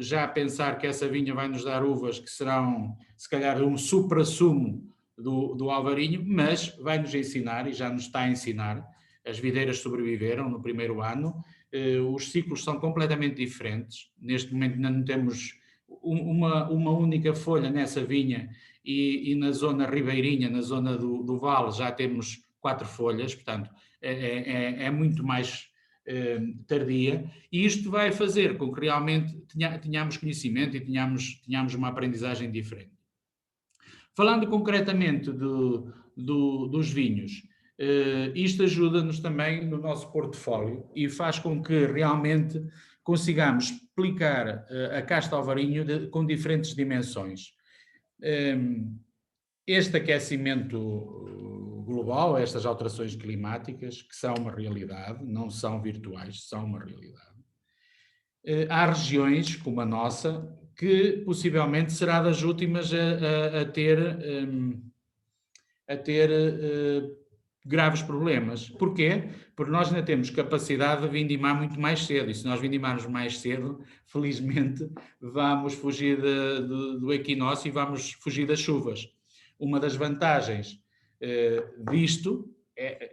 já pensar que essa vinha vai nos dar uvas que serão, se calhar, um supra-sumo do Alvarinho, mas vai nos ensinar, e já nos está a ensinar. As videiras sobreviveram no primeiro ano, os ciclos são completamente diferentes. Neste momento ainda não temos uma única folha nessa vinha e na zona ribeirinha, na zona do vale, já temos 4 folhas, portanto é muito mais tardia, e isto vai fazer com que realmente tenhamos conhecimento e tenhamos uma aprendizagem diferente. Falando concretamente dos vinhos, isto ajuda-nos também no nosso portfólio e faz com que realmente consigamos explicar a casta alvarinho com diferentes dimensões. Este aquecimento global, estas alterações climáticas, que são uma realidade, não são virtuais, são uma realidade. Há regiões, como a nossa, que possivelmente será das últimas a ter graves problemas. Porquê? Porque nós ainda temos capacidade de vindimar muito mais cedo, e se nós vindimarmos mais cedo, felizmente, vamos fugir do equinócio e vamos fugir das chuvas. Uma das vantagens disto é,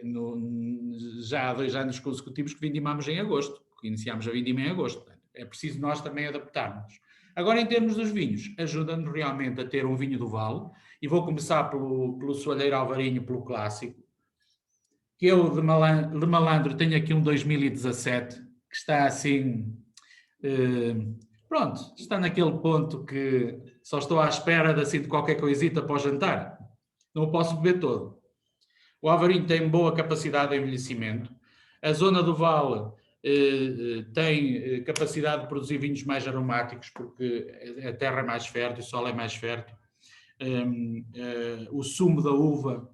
já há 2 anos consecutivos que vindimamos em agosto, que iniciámos a vindima em agosto. É preciso nós também adaptarmos. Agora, em termos dos vinhos, ajuda-nos realmente a ter um vinho do vale, e vou começar pelo soalheiro alvarinho, pelo clássico, que eu de malandro tenho aqui um 2017, que está assim, pronto, está naquele ponto que só estou à espera de qualquer coisita para o jantar. Não o posso beber todo. O alvarinho tem boa capacidade de envelhecimento. A zona do vale tem capacidade de produzir vinhos mais aromáticos, porque a terra é mais fértil, o solo é mais fértil. O sumo da uva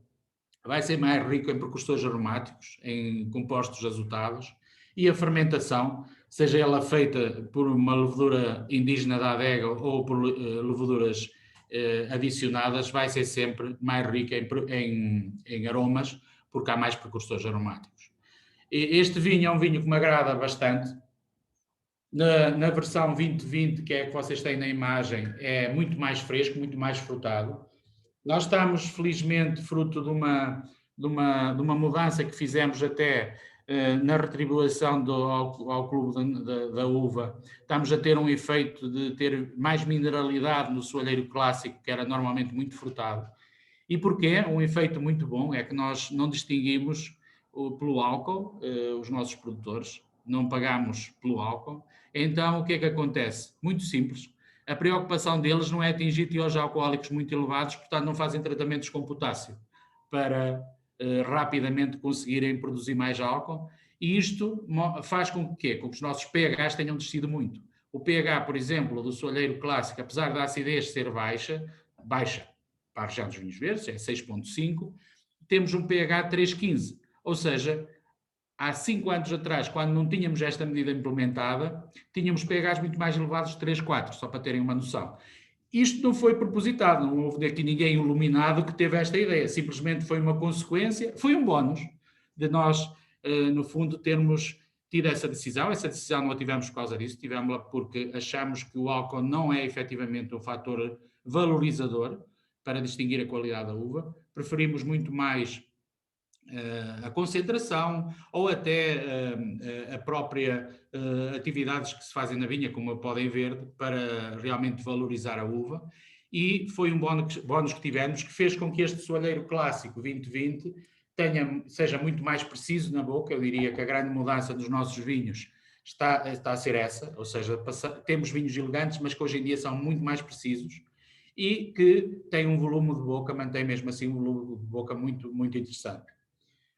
vai ser mais rico em precursores aromáticos, em compostos azotados, e a fermentação, seja ela feita por uma levedura indígena da adega ou por leveduras adicionadas, vai ser sempre mais rica em aromas, porque há mais precursores aromáticos. Este vinho é um vinho que me agrada bastante. Na versão 2020, que é a que vocês têm na imagem, é muito mais fresco, muito mais frutado. Nós estamos, felizmente, fruto de uma mudança que fizemos até na retribuição ao Clube da Uva. Estamos a ter um efeito de ter mais mineralidade no soalheiro clássico, que era normalmente muito frutado. E porquê? Um efeito muito bom é que nós não distinguimos pelo álcool, os nossos produtores, não pagamos pelo álcool. Então, o que é que acontece? Muito simples. A preocupação deles não é atingir teores alcoólicos muito elevados, portanto não fazem tratamentos com potássio para rapidamente conseguirem produzir mais álcool, e isto faz com que os nossos pHs tenham descido muito. O pH, por exemplo, do soalheiro clássico, apesar da acidez ser baixa para a região dos vinhos verdes, é 6,5, temos um pH 3,15. Ou seja, há 5 anos atrás, quando não tínhamos esta medida implementada, tínhamos pHs muito mais elevados de 3, 4, só para terem uma noção. Isto não foi propositado, não houve aqui ninguém iluminado que teve esta ideia, simplesmente foi uma consequência, foi um bónus de nós, no fundo, termos tido essa decisão não a tivemos por causa disso, tivemos-la porque achamos que o álcool não é efetivamente um fator valorizador para distinguir a qualidade da uva, preferimos muito mais a concentração ou até a própria atividades que se fazem na vinha, como podem ver, para realmente valorizar a uva. E foi um bónus que tivemos que fez com que este soalheiro clássico 2020 seja muito mais preciso na boca. Eu diria que a grande mudança dos nossos vinhos está a ser essa, ou seja, temos vinhos elegantes, mas que hoje em dia são muito mais precisos e que têm um volume de boca, mantém mesmo assim um volume de boca muito, muito interessante.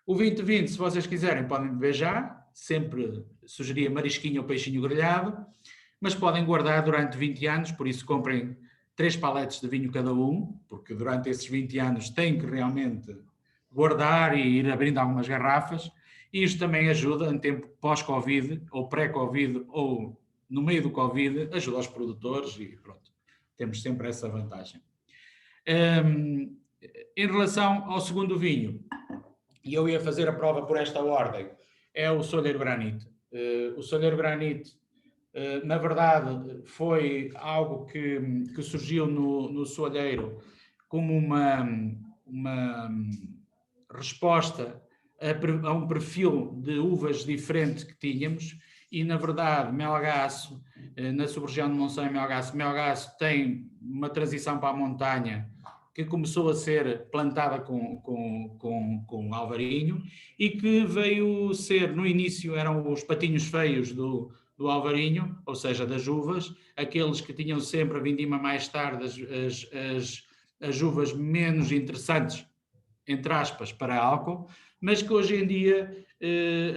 O 2020, se vocês quiserem, podem beber já, sempre sugeria marisquinho ou peixinho grelhado, mas podem guardar durante 20 anos, por isso comprem 3 paletes de vinho cada um, porque durante esses 20 anos têm que realmente guardar e ir abrindo algumas garrafas, e isto também ajuda em tempo pós-Covid, ou pré-Covid, ou no meio do Covid, ajuda os produtores e pronto, temos sempre essa vantagem. Em relação ao segundo vinho, e eu ia fazer a prova por esta ordem, é o Soalheiro Granite. O Soalheiro Granite, na verdade, foi algo que surgiu no soalheiro como uma resposta a um perfil de uvas diferente que tínhamos e, na verdade, Melgaço, na sub-região de Monção e Melgaço tem uma transição para a montanha que começou a ser plantada com alvarinho e que veio ser, no início eram os patinhos feios do alvarinho, ou seja, das uvas, aqueles que tinham sempre a vindima mais tarde, as uvas menos interessantes, entre aspas, para álcool, mas que hoje em dia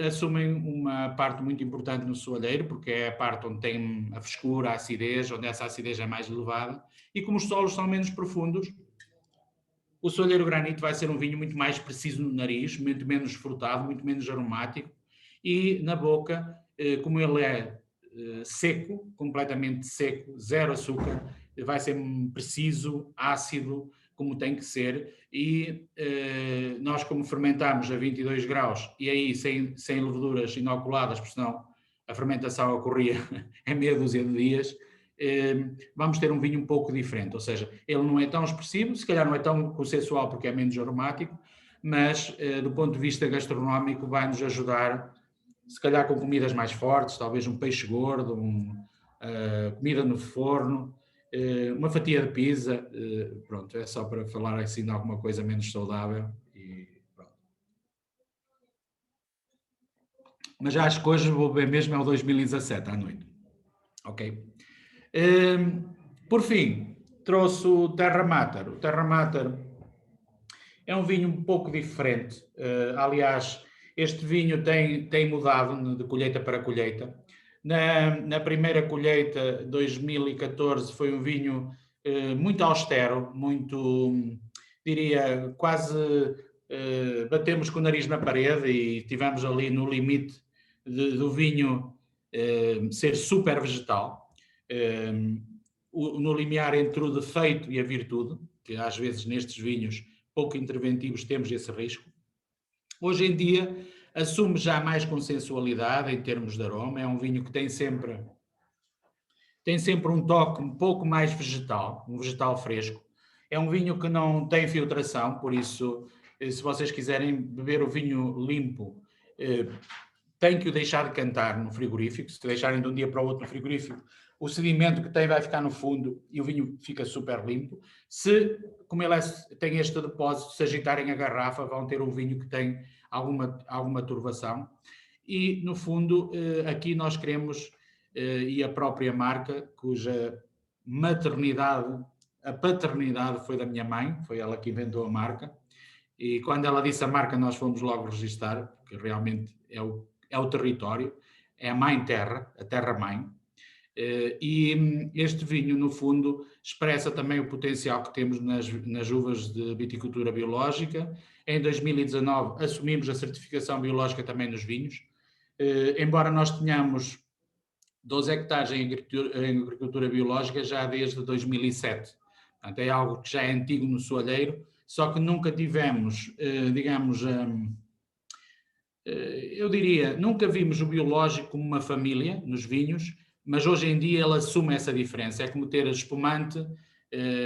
assumem uma parte muito importante no soalheiro, porque é a parte onde tem a frescura, a acidez, onde essa acidez é mais elevada, e como os solos são menos profundos, o Soalheiro Granite vai ser um vinho muito mais preciso no nariz, muito menos frutado, muito menos aromático, e na boca, como ele é seco, completamente seco, zero açúcar, vai ser preciso, ácido, como tem que ser, e nós como fermentamos a 22 graus, e aí sem leveduras inoculadas, porque senão a fermentação ocorria em meia dúzia de dias, vamos ter um vinho um pouco diferente, ou seja, ele não é tão expressivo, se calhar não é tão consensual porque é menos aromático, mas do ponto de vista gastronómico vai-nos ajudar, se calhar com comidas mais fortes, talvez um peixe gordo, comida no forno, uma fatia de pizza, pronto, é só para falar assim de alguma coisa menos saudável e pronto. Mas acho que hoje vou beber mesmo é o 2017 à noite, ok? Por fim, trouxe o Terra Mater. O Terra Mater é um vinho um pouco diferente. Aliás, este vinho tem mudado de colheita para colheita. Na primeira colheita, 2014, foi um vinho muito austero, muito, diria, quase batemos com o nariz na parede e tivemos ali no limite do vinho ser super vegetal. No limiar entre o defeito e a virtude, que às vezes nestes vinhos pouco interventivos temos esse risco. Hoje em dia assume já mais consensualidade em termos de aroma, é um vinho que tem sempre um toque um pouco mais vegetal, um vegetal fresco. É um vinho que não tem filtração, por isso, se vocês quiserem beber o vinho limpo, tem que o deixar de cantar no frigorífico. Se deixarem de um dia para o outro no frigorífico, o sedimento que tem vai ficar no fundo e o vinho fica super limpo. Se, como ele tem este depósito, se agitarem a garrafa, vão ter um vinho que tem alguma turvação. E, no fundo, aqui nós queremos, e a própria marca, cuja a paternidade foi da minha mãe, foi ela que inventou a marca, e quando ela disse a marca nós fomos logo registar, porque realmente é o território, é a mãe terra, a terra-mãe. E este vinho, no fundo, expressa também o potencial que temos nas uvas de viticultura biológica. Em 2019 assumimos a certificação biológica também nos vinhos, embora nós tenhamos 12 hectares em agricultura biológica já desde 2007. Portanto, é algo que já é antigo no soalheiro, só que nunca tivemos, digamos, eu diria, nunca vimos o biológico como uma família nos vinhos, mas hoje em dia ele assume essa diferença. É como ter espumante,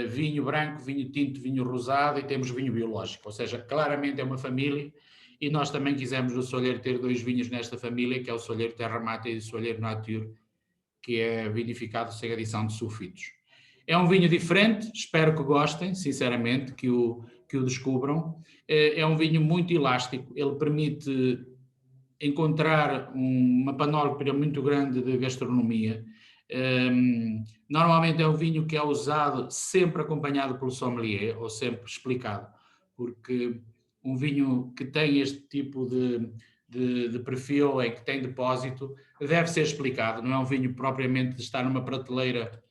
vinho branco, vinho tinto, vinho rosado e temos vinho biológico. Ou seja, claramente é uma família e nós também quisemos no soalheiro ter 2 vinhos nesta família, que é o soalheiro Terra Mata e o soalheiro Nature, que é vinificado sem adição de sulfitos. É um vinho diferente, espero que gostem, sinceramente, que o descubram. É um vinho muito elástico, ele permite encontrar uma panóplia muito grande de gastronomia. Normalmente é um vinho que é usado sempre acompanhado pelo sommelier, ou sempre explicado, porque um vinho que tem este tipo de perfil, em que tem depósito, deve ser explicado. Não é um vinho propriamente de estar numa prateleira,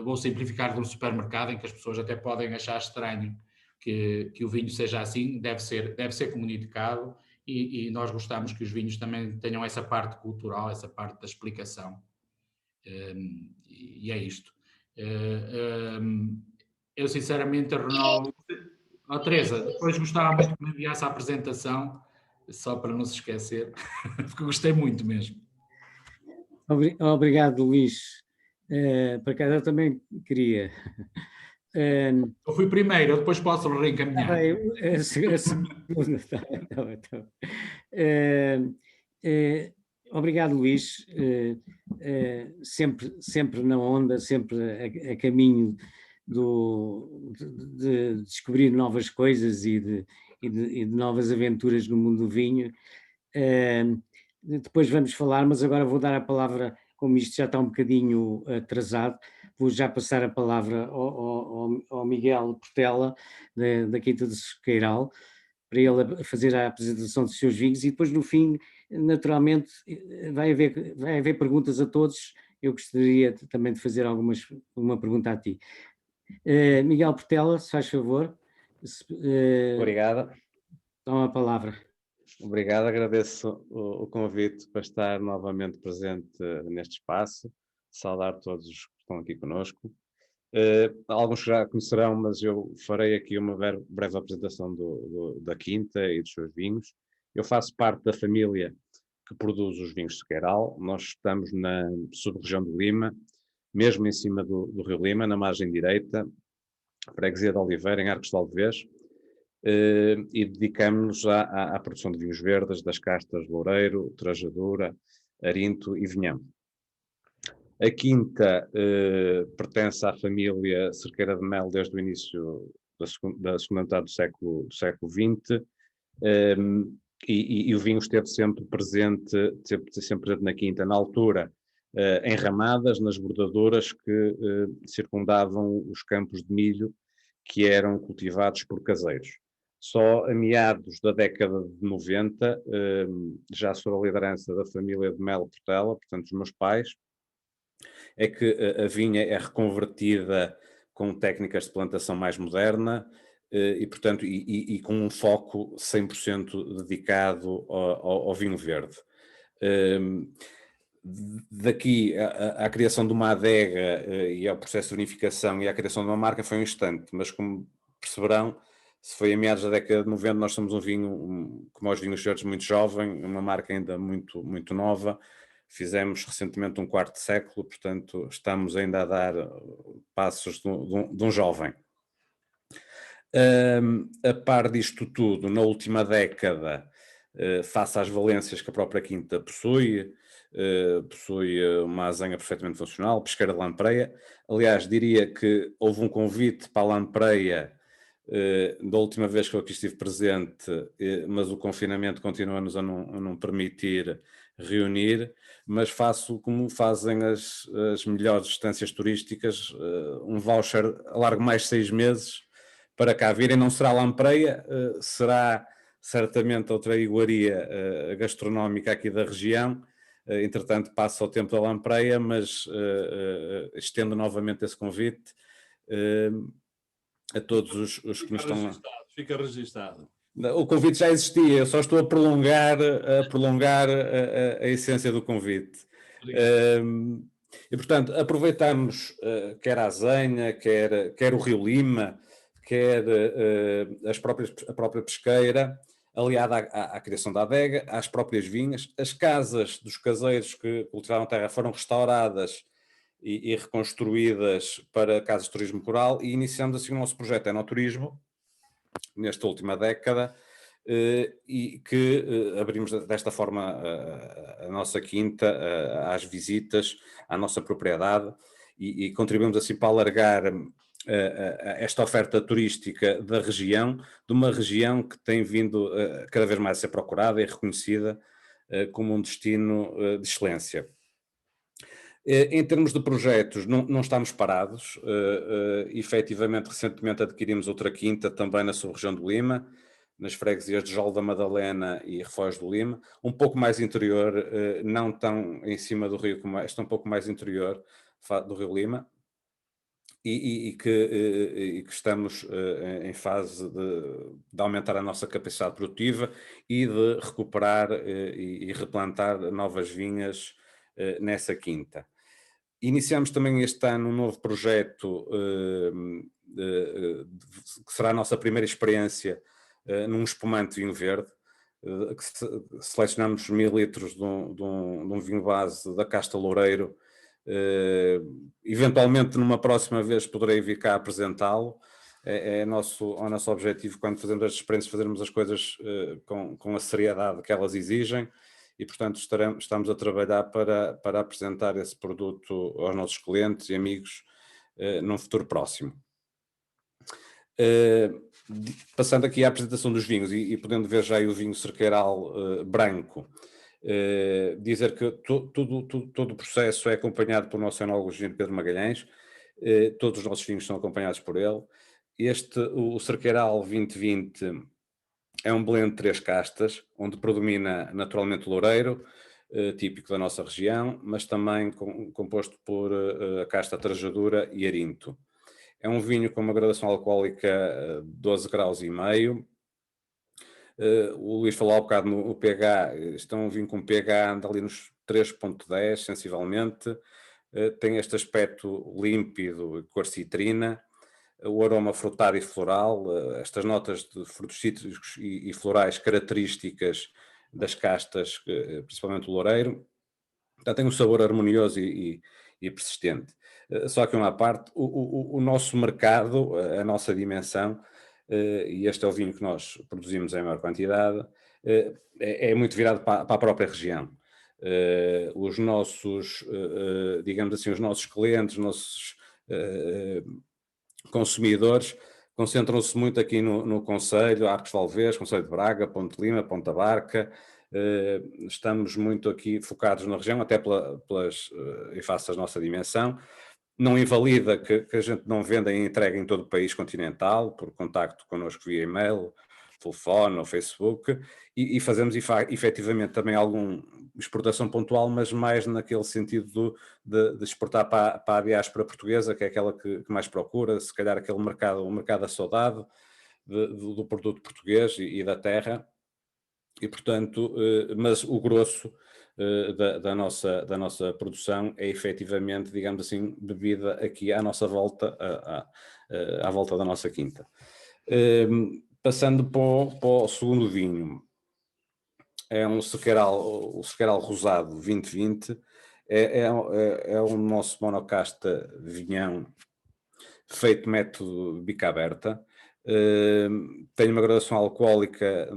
vou simplificar, de um supermercado, em que as pessoas até podem achar estranho que o vinho seja assim. Deve ser comunicado e nós gostamos que os vinhos também tenham essa parte cultural, essa parte da explicação. E é isto. Eu sinceramente, Arnaldo... Teresa, depois gostava muito que me enviasse a apresentação, só para não se esquecer, porque gostei muito mesmo. Obrigado, Luís. Para cá eu também queria. Eu fui primeiro, eu depois posso reencaminhar. A segunda. Obrigado, Luís. Sempre na onda, sempre a caminho de descobrir novas coisas e de novas aventuras no mundo do vinho. Depois vamos falar, mas agora vou dar a palavra, como isto já está um bocadinho atrasado, vou já passar a palavra ao Miguel Portela, da Quinta de Sequeiral, para ele fazer a apresentação dos seus vinhos e depois no fim, naturalmente, vai haver perguntas a todos. Eu gostaria também de fazer uma pergunta a ti. Miguel Portela, se faz favor. Obrigado. Toma a palavra. Obrigado, agradeço o convite para estar novamente presente neste espaço, saudar todos os que estão aqui conosco. Alguns já conhecerão, mas eu farei aqui uma breve apresentação da Quinta e dos seus vinhos. Eu faço parte da família que produz os vinhos de Sequeiral. Nós estamos na sub-região de Lima, mesmo em cima do Rio Lima, na margem direita, freguesia de Oliveira, em Arcos de Valdevez. E dedicamos-nos à produção de vinhos verdes, das castas Loureiro, Trajadura, Arinto e Vinhão. A Quinta pertence à família Cerqueira de Mel desde o início da segunda metade do século XX, e o vinho esteve sempre presente na Quinta, na altura, em ramadas, nas bordaduras que circundavam os campos de milho que eram cultivados por caseiros. Só a meados da década de 90, já sob a liderança da família de Melo Portela, portanto os meus pais, é que a vinha é reconvertida com técnicas de plantação mais moderna e, portanto, e com um foco 100% dedicado ao vinho verde. Daqui à criação de uma adega e ao processo de unificação e à criação de uma marca foi um instante, mas como perceberão, se foi a meados da década de 90, nós somos um vinho, como os vinhos verdes, muito jovem, uma marca ainda muito, muito nova. Fizemos recentemente um quarto de século, portanto estamos ainda a dar passos de um jovem. A par disto tudo, na última década, face às valências que a própria Quinta possui uma azenha perfeitamente funcional, pesqueira de Lampreia. Aliás, diria que houve um convite para a Lampreia da última vez que eu aqui estive presente, mas o confinamento continua-nos a não permitir reunir, mas faço como fazem as melhores estâncias turísticas, um voucher a largo mais 6 meses para cá virem. Não será Lampreia, será certamente outra iguaria gastronómica aqui da região, entretanto passa o tempo da lampreia, mas estendo novamente esse convite a todos os que nos estão... Fica registado. O convite já existia, eu só estou a prolongar a essência do convite. E, portanto, aproveitamos quer a Azenha, quer o Rio Lima, quer a própria pesqueira, aliada à criação da adega, às próprias vinhas. As casas dos caseiros que cultivaram terra foram restauradas e reconstruídas para casas de turismo rural, e iniciamos assim o nosso projeto Enoturismo, nesta última década, e que abrimos desta forma a nossa quinta às visitas, à nossa propriedade, e contribuímos assim para alargar esta oferta turística da região, de uma região que tem vindo cada vez mais a ser procurada e reconhecida como um destino de excelência. Em termos de projetos, não estamos parados. Efetivamente, recentemente adquirimos outra quinta também na sub-região do Lima, nas freguesias de Jol da Madalena e Refóis do Lima, um pouco mais interior, não tão em cima do rio como esta, um pouco mais interior do Rio Lima, e que estamos em fase de aumentar a nossa capacidade produtiva e de recuperar e replantar novas vinhas nessa quinta. Iniciamos também este ano um novo projeto que será a nossa primeira experiência num espumante vinho verde, que selecionamos 1000 litros de um vinho base da Casta Loureiro. Eventualmente numa próxima vez poderei vir cá apresentá-lo. É o nosso objetivo, quando fazemos as experiências, fazermos as coisas com a seriedade que elas exigem, e portanto estamos a trabalhar para apresentar esse produto aos nossos clientes e amigos num futuro próximo. Passando aqui à apresentação dos vinhos e podendo ver já aí o vinho Cerqueiral branco, dizer que todo o processo é acompanhado pelo nosso enólogo engenheiro Pedro Magalhães. Todos os nossos vinhos são acompanhados por ele. O Cerqueiral 2020 é um blend de 3 castas, onde predomina naturalmente o loureiro, típico da nossa região, mas também composto por a casta Trajadura e Arinto. É um vinho com uma gradação alcoólica de 12,5 graus. O Luís falou há bocado no pH, este é um vinho com pH anda ali nos 3,10 sensivelmente, tem este aspecto límpido, cor citrina, o aroma frutado e floral, estas notas de frutos cítricos e florais características das castas, principalmente o loureiro. Portanto, tem um sabor harmonioso e persistente. Só que uma parte, o nosso mercado, a nossa dimensão, e este é o vinho que nós produzimos em maior quantidade, é muito virado para a própria região. Os nossos, digamos assim, os nossos clientes, os nossos consumidores concentram-se muito aqui no Concelho, Arcos de Valdevez, Concelho de Braga, Ponte de Lima, Ponta Barca. Estamos muito aqui focados na região, até em face da nossa dimensão. Não invalida que a gente não venda e entregue em todo o país continental, por contacto connosco via e-mail, telefone ou Facebook, e fazemos efetivamente também alguma exportação pontual, mas mais naquele sentido de exportar para a diáspora portuguesa, que é aquela que mais procura, se calhar aquele mercado, o mercado da saudade do produto português e da terra, e portanto, mas o grosso da nossa produção é efetivamente, digamos assim, bebida aqui à nossa volta, à volta da nossa quinta. Passando para o segundo vinho, é o Cerqueiral Rosado 2020, é o nosso monocasta vinhão feito método bica aberta, tem uma graduação alcoólica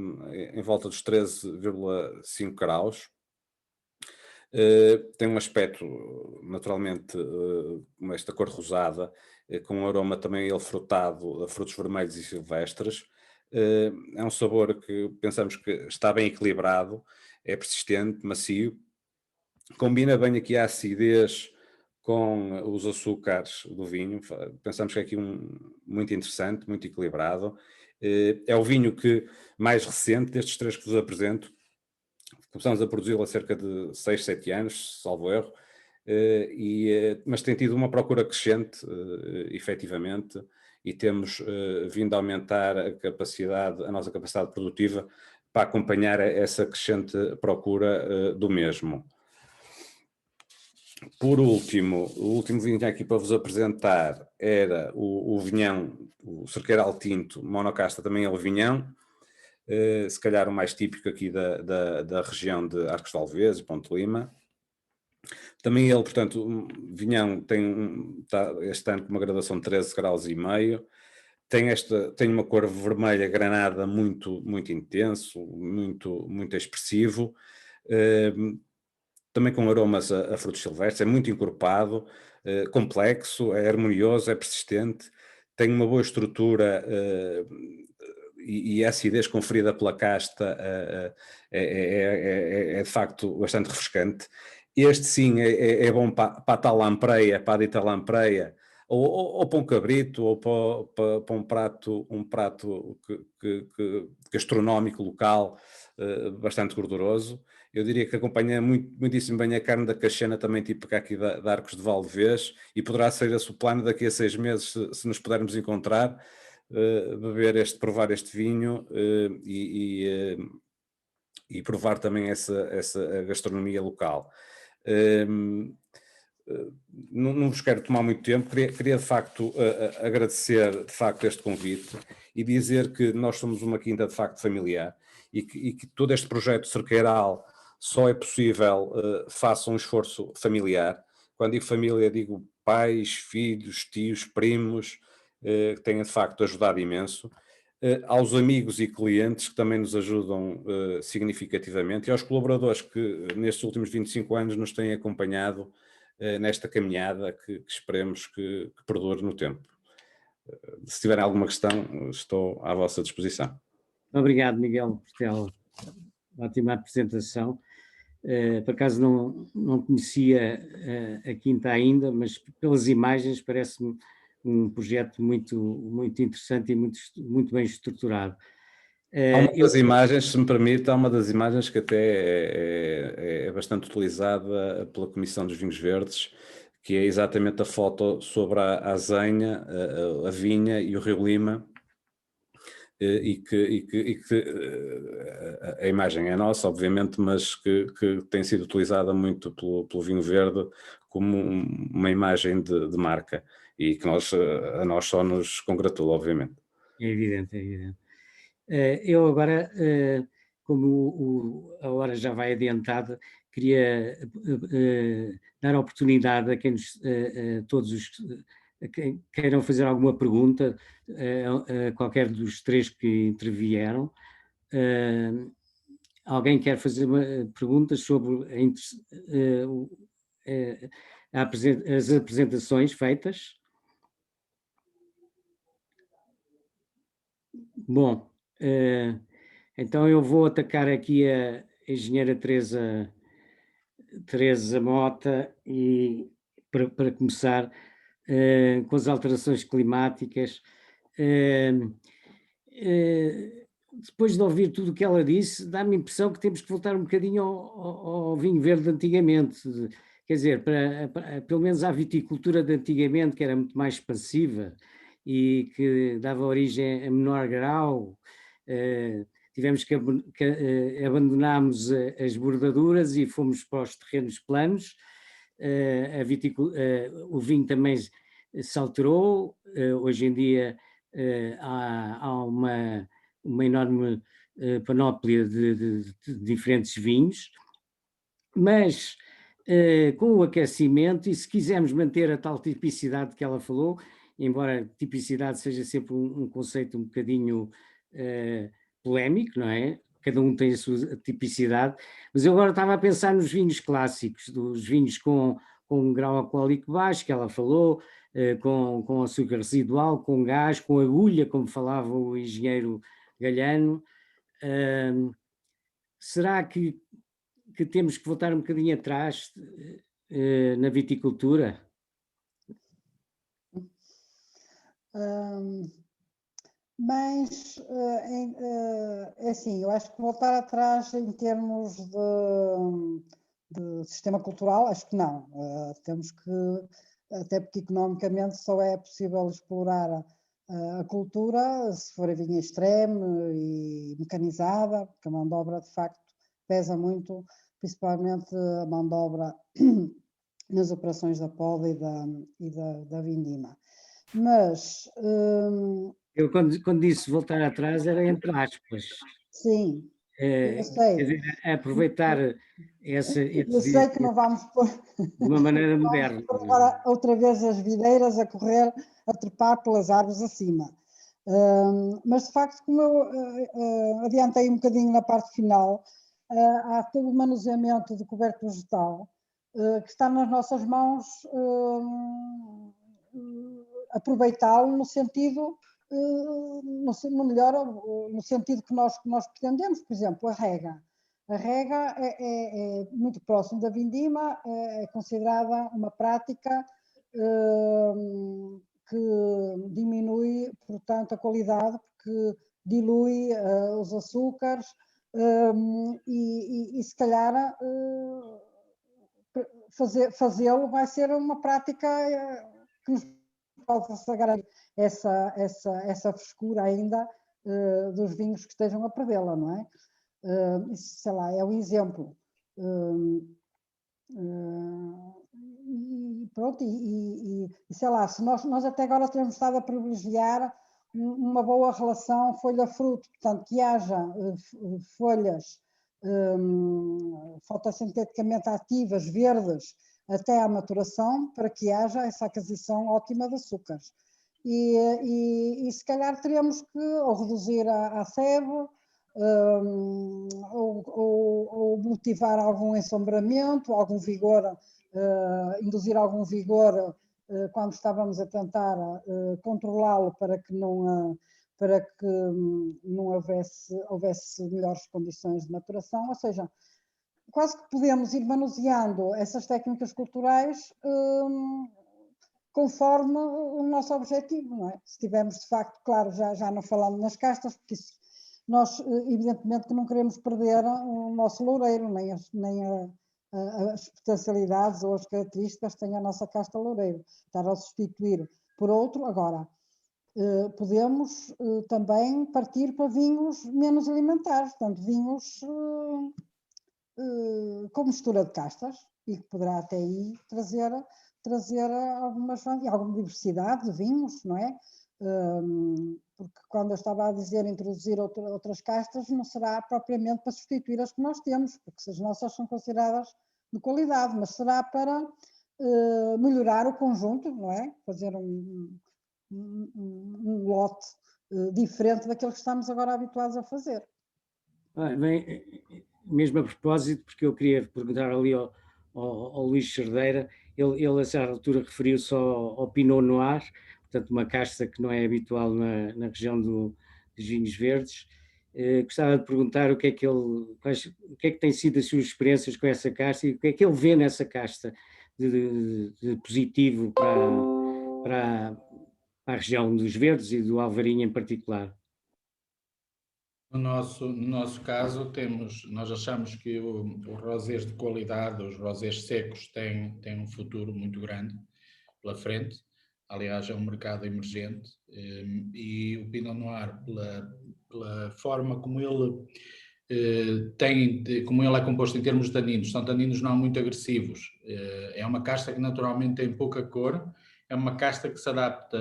em volta dos 13,5 graus, tem um aspecto naturalmente com esta cor rosada, com um aroma também ele frutado a frutos vermelhos e silvestres. É um sabor que pensamos que está bem equilibrado, é persistente, macio, combina bem aqui a acidez com os açúcares do vinho. Pensamos que é aqui muito interessante, muito equilibrado. É o vinho mais recente destes 3 que vos apresento, Começámos a produzi-lo há cerca de 6, 7 anos, salvo erro, mas tem tido uma procura crescente, efetivamente, e temos vindo a aumentar a nossa capacidade produtiva para acompanhar essa crescente procura do mesmo. Por último, o último vinho que tinha aqui para vos apresentar era o vinhão, o Cerqueiral Tinto Monocasta, também é o vinhão, se calhar o mais típico aqui da região de Arcos de Alvez e Ponte Lima. Também ele, portanto, vinhão está este ano com uma graduação de 13 graus e meio, tem uma cor vermelha granada muito, muito intenso, muito, muito expressivo, também com aromas a frutos silvestres, é muito encorpado, complexo, é harmonioso, é persistente, tem uma boa estrutura e a acidez conferida pela casta é de facto bastante refrescante. Este sim é bom para a tal lampreia, para a dita lampreia, ou para um cabrito, ou para um prato gastronómico local bastante gorduroso. Eu diria que acompanha muitíssimo bem a carne da cachena, também típica aqui de Arcos de Valdevez, e poderá ser esse o plano daqui a 6 meses, se nos pudermos encontrar, provar este vinho e provar também essa gastronomia local. Não vos quero tomar muito tempo, queria de facto agradecer de facto este convite e dizer que nós somos uma quinta de facto familiar e que todo este projeto cerqueiral só é possível face a um esforço familiar. Quando digo família, digo pais, filhos, tios, primos, que têm de facto ajudado imenso, aos amigos e clientes que também nos ajudam significativamente e aos colaboradores que nestes últimos 25 anos nos têm acompanhado nesta caminhada que esperemos que perdure no tempo. Se tiverem alguma questão, estou à vossa disposição. Obrigado, Miguel Portela. Ótima apresentação. Por acaso não conhecia a Quinta ainda, mas pelas imagens parece-me um projeto muito, muito interessante e muito bem estruturado. Há uma das imagens, se me permite, há uma das imagens que até é bastante utilizada pela Comissão dos Vinhos Verdes, que é exatamente a foto sobre a azenha, a vinha e o Rio Lima, e que a imagem é nossa, obviamente, mas que tem sido utilizada muito pelo vinho verde como uma imagem de marca e que a nós só nos congratula, obviamente. É evidente, é evidente. Eu agora, como a hora já vai adiantada, queria dar a oportunidade a quem todos os que queiram fazer alguma pergunta, a qualquer dos três que intervieram. Alguém quer fazer perguntas sobre as apresentações feitas? Bom, então eu vou atacar aqui a engenheira Teresa Mota e para começar com as alterações climáticas. Depois de ouvir tudo o que ela disse, dá-me a impressão que temos que voltar um bocadinho ao vinho verde de antigamente, quer dizer, pelo menos à viticultura de antigamente, que era muito mais expansiva e que dava origem a menor grau. Tivemos que abandonarmos as bordaduras e fomos para os terrenos planos. O vinho também se alterou. Hoje em dia há uma enorme panóplia de diferentes vinhos, mas com o aquecimento, e se quisermos manter a tal tipicidade que ela falou, embora tipicidade seja sempre um conceito um bocadinho polémico, não é? Cada um tem a sua tipicidade, mas eu agora estava a pensar nos vinhos clássicos, dos vinhos com um grau alcoólico baixo, que ela falou, com açúcar residual, com gás, com agulha, como falava o engenheiro Galhano. Será que temos que voltar um bocadinho atrás na viticultura? Mas, é assim, eu acho que voltar atrás em termos de sistema cultural, acho que não. Temos que, até porque economicamente só é possível explorar a cultura se for a vinha extreme e mecanizada, porque a mão de obra de facto pesa muito, principalmente a mão de obra nas operações da poda e da vindima. Mas... Eu, quando disse voltar atrás, era entre aspas. Sim, eu Quer sei. dizer, aproveitar esse Eu sei que não vamos pôr de uma maneira moderna. agora outra vez as videiras a correr, a trepar pelas árvores acima. Mas de facto, como eu adiantei um bocadinho na parte final, há todo o manuseamento de coberto vegetal que está nas nossas mãos, aproveitá-lo no sentido no melhor, no sentido que nós pretendemos. Por exemplo, a rega. A rega é muito próximo da vindima, é considerada uma prática que diminui, portanto, a qualidade, porque dilui os açúcares e se calhar fazê-lo vai ser uma prática que nos possa garantir essa frescura ainda dos vinhos que estejam a perdê-la, não é? Sei lá, é um exemplo. E pronto, sei lá, se nós até agora temos estado a privilegiar uma boa relação folha-fruto, portanto, que haja folhas fotossinteticamente ativas, verdes, até à maturação, para que haja essa aquisição ótima de açúcares. E se calhar teremos que ou reduzir a sebe, ou motivar algum ensombramento, algum vigor, induzir algum vigor quando estávamos a tentar controlá-lo para que não houvesse melhores condições de maturação. Ou seja, quase que podemos ir manuseando essas técnicas culturais conforme o nosso objetivo, não é? Se tivermos de facto, claro, já não falando nas castas, porque isso, nós evidentemente que não queremos perder o nosso loureiro, nem as potencialidades ou as características que tem a nossa casta loureiro. Estar a substituir por outro. Agora, podemos também partir para vinhos menos alimentares, portanto, vinhos com mistura de castas, e que poderá até aí trazer alguma diversidade de vinhos, não é? Porque quando eu estava a dizer introduzir outras castas, não será propriamente para substituir as que nós temos, porque as nossas são consideradas de qualidade, mas será para melhorar o conjunto, não é? Fazer um lote diferente daquele que estamos agora habituados a fazer. Bem, mesmo a propósito, porque eu queria perguntar ali ao Luís Cerdeira, ele a certa altura referiu-se ao Pinot Noir, portanto uma casta que não é habitual na região dos vinhos verdes. Gostava de perguntar o que é que tem sido as suas experiências com essa casta e o que é que ele vê nessa casta de positivo para a região dos verdes e do Alvarinho em particular. No nosso caso, nós achamos que os rosés de qualidade, os rosés secos, têm um futuro muito grande pela frente. Aliás, é um mercado emergente e o Pinot Noir, pela forma como ele como ele é composto em termos de taninos, são taninos não muito agressivos. É uma casta que naturalmente tem pouca cor, é uma casta que se adapta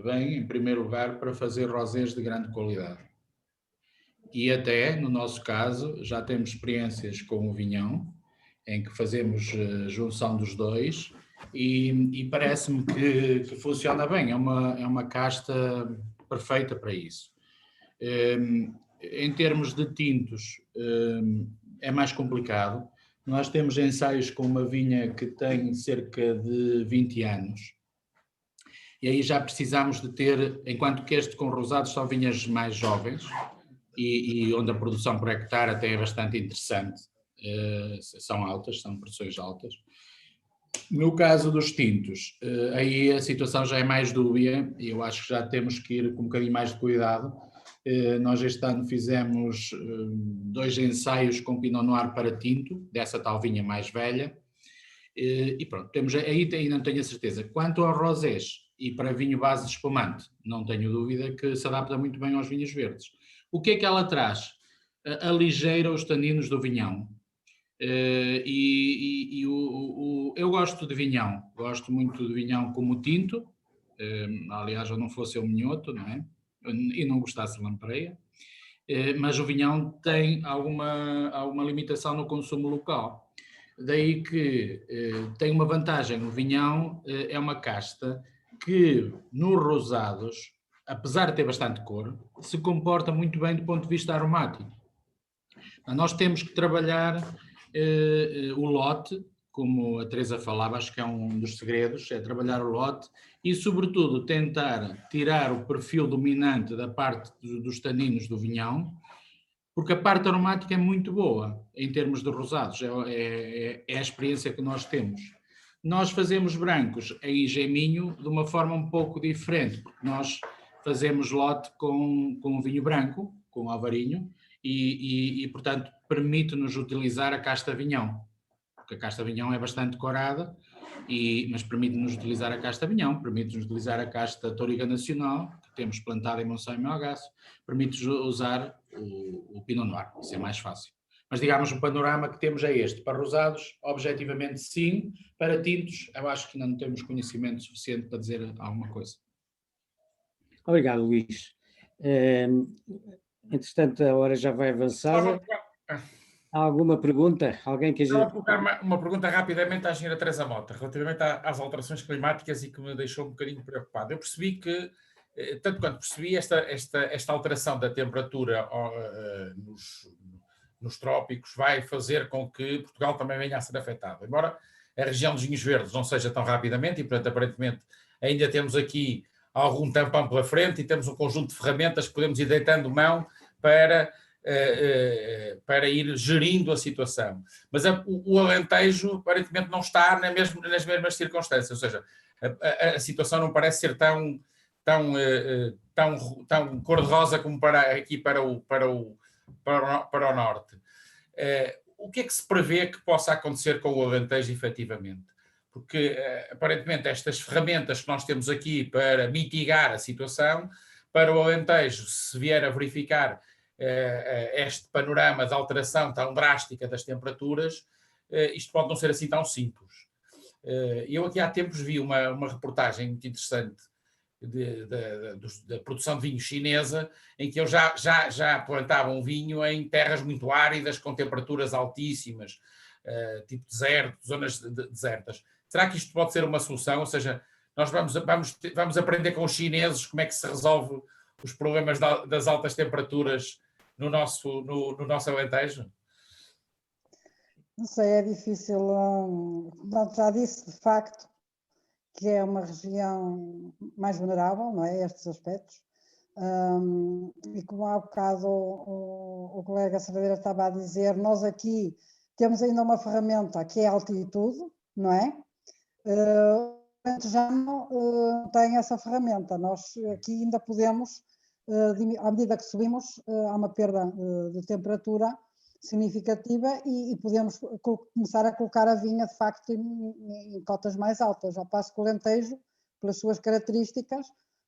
bem, em primeiro lugar, para fazer rosés de grande qualidade. E até, no nosso caso, já temos experiências com o vinhão, em que fazemos junção dos dois, e parece-me que funciona bem, é uma casta perfeita para isso. Em termos de tintos, é mais complicado. Nós temos ensaios com uma vinha que tem cerca de 20 anos, e aí já precisamos de ter, enquanto que este com rosados são vinhas mais jovens, e onde a produção por hectare até é bastante interessante, são altas, são produções altas. No caso dos tintos, aí a situação já é mais dúbia e eu acho que já temos que ir com um bocadinho mais de cuidado. Nós este ano fizemos 2 ensaios com Pinot Noir para tinto, dessa tal vinha mais velha, e pronto, temos, aí ainda não tenho a certeza. Quanto ao rosés e para vinho base de espumante, não tenho dúvida que se adapta muito bem aos vinhos verdes. O que é que ela traz? Aligeira os taninos do vinhão. Eu gosto de vinhão, gosto muito de vinhão como tinto, aliás, eu não fosse eu minhoto, não é? E não gostasse de lampreia, mas o vinhão tem alguma limitação no consumo local. Daí que tem uma vantagem, o vinhão é uma casta que nos rosados, apesar de ter bastante cor, se comporta muito bem do ponto de vista aromático. Nós temos que trabalhar o lote, como a Teresa falava, acho que é um dos segredos, é trabalhar o lote e, sobretudo, tentar tirar o perfil dominante da parte dos taninos do vinhão, porque a parte aromática é muito boa em termos de rosados, é a experiência que nós temos. Nós fazemos brancos em geminho de uma forma um pouco diferente, porque nós fazemos lote com vinho branco, com alvarinho, e portanto, permite-nos utilizar a casta vinhão, porque a casta vinhão é bastante corada, mas permite-nos utilizar a casta vinhão, permite-nos utilizar a casta Touriga Nacional, que temos plantada em Monção e Melgaço, permite-nos usar o Pinot Noir, isso é mais fácil. Mas, digamos, o panorama que temos é este. Para rosados, objetivamente sim. Para tintos, eu acho que ainda não temos conhecimento suficiente para dizer alguma coisa. Obrigado, Luís. Entretanto, a hora já vai avançada. Há alguma pergunta? Alguém quer dizer? Vou colocar uma pergunta rapidamente à senhora Teresa Mota, relativamente às alterações climáticas e que me deixou um bocadinho preocupado. Eu percebi que, tanto quanto percebi, esta alteração da temperatura nos trópicos vai fazer com que Portugal também venha a ser afetado. Embora a região dos vinhos verdes não seja tão rapidamente, e portanto, aparentemente, ainda temos aqui algum tampão pela frente e temos um conjunto de ferramentas que podemos ir deitando mão para ir gerindo a situação. Mas o Alentejo, aparentemente, não está nas mesmas circunstâncias, ou seja, a situação não parece ser tão cor-de-rosa como aqui para o norte. O que é que se prevê que possa acontecer com o Alentejo, efetivamente? Porque, aparentemente, estas ferramentas que nós temos aqui para mitigar a situação, para o Alentejo, se vier a verificar este panorama de alteração tão drástica das temperaturas, isto pode não ser assim tão simples. Eu aqui há tempos vi uma reportagem muito interessante da produção de vinho chinesa, em que eles já plantavam vinho em terras muito áridas, com temperaturas altíssimas, tipo deserto, zonas desertas. Será que isto pode ser uma solução? Ou seja, nós vamos aprender com os chineses como é que se resolve os problemas das altas temperaturas no nosso Alentejo? Não sei, é difícil. Já disse, de facto, que é uma região mais vulnerável, não é, a estes aspectos. E como há bocado o colega Cerveira estava a dizer, nós aqui temos ainda uma ferramenta que é a altitude, não é? Já não tem essa ferramenta. Nós aqui ainda podemos, à medida que subimos, há uma perda de temperatura significativa e podemos começar a colocar a vinha, de facto, em cotas mais altas, ao passo que o Alentejo, pelas suas características,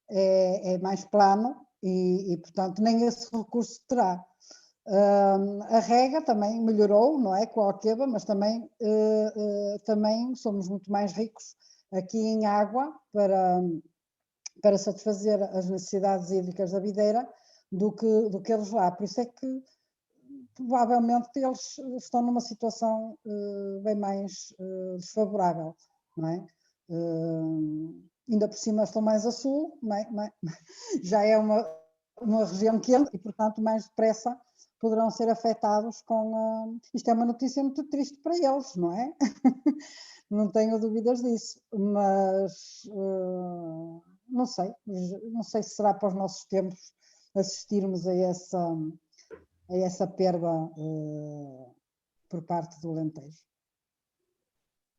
é mais plano e, portanto, nem esse recurso terá. A rega também melhorou, não é, com a Alqueva, mas também somos muito mais ricos aqui em água para satisfazer as necessidades hídricas da videira do que eles lá. Por isso é que provavelmente eles estão numa situação bem mais desfavorável, não é? Ainda por cima estão mais a sul, já é uma região quente e, portanto, mais depressa poderão ser afetados com... Isto é uma notícia muito triste para eles, não é? Não tenho dúvidas disso, mas não sei se será para os nossos tempos assistirmos a essa perda por parte do Alentejo.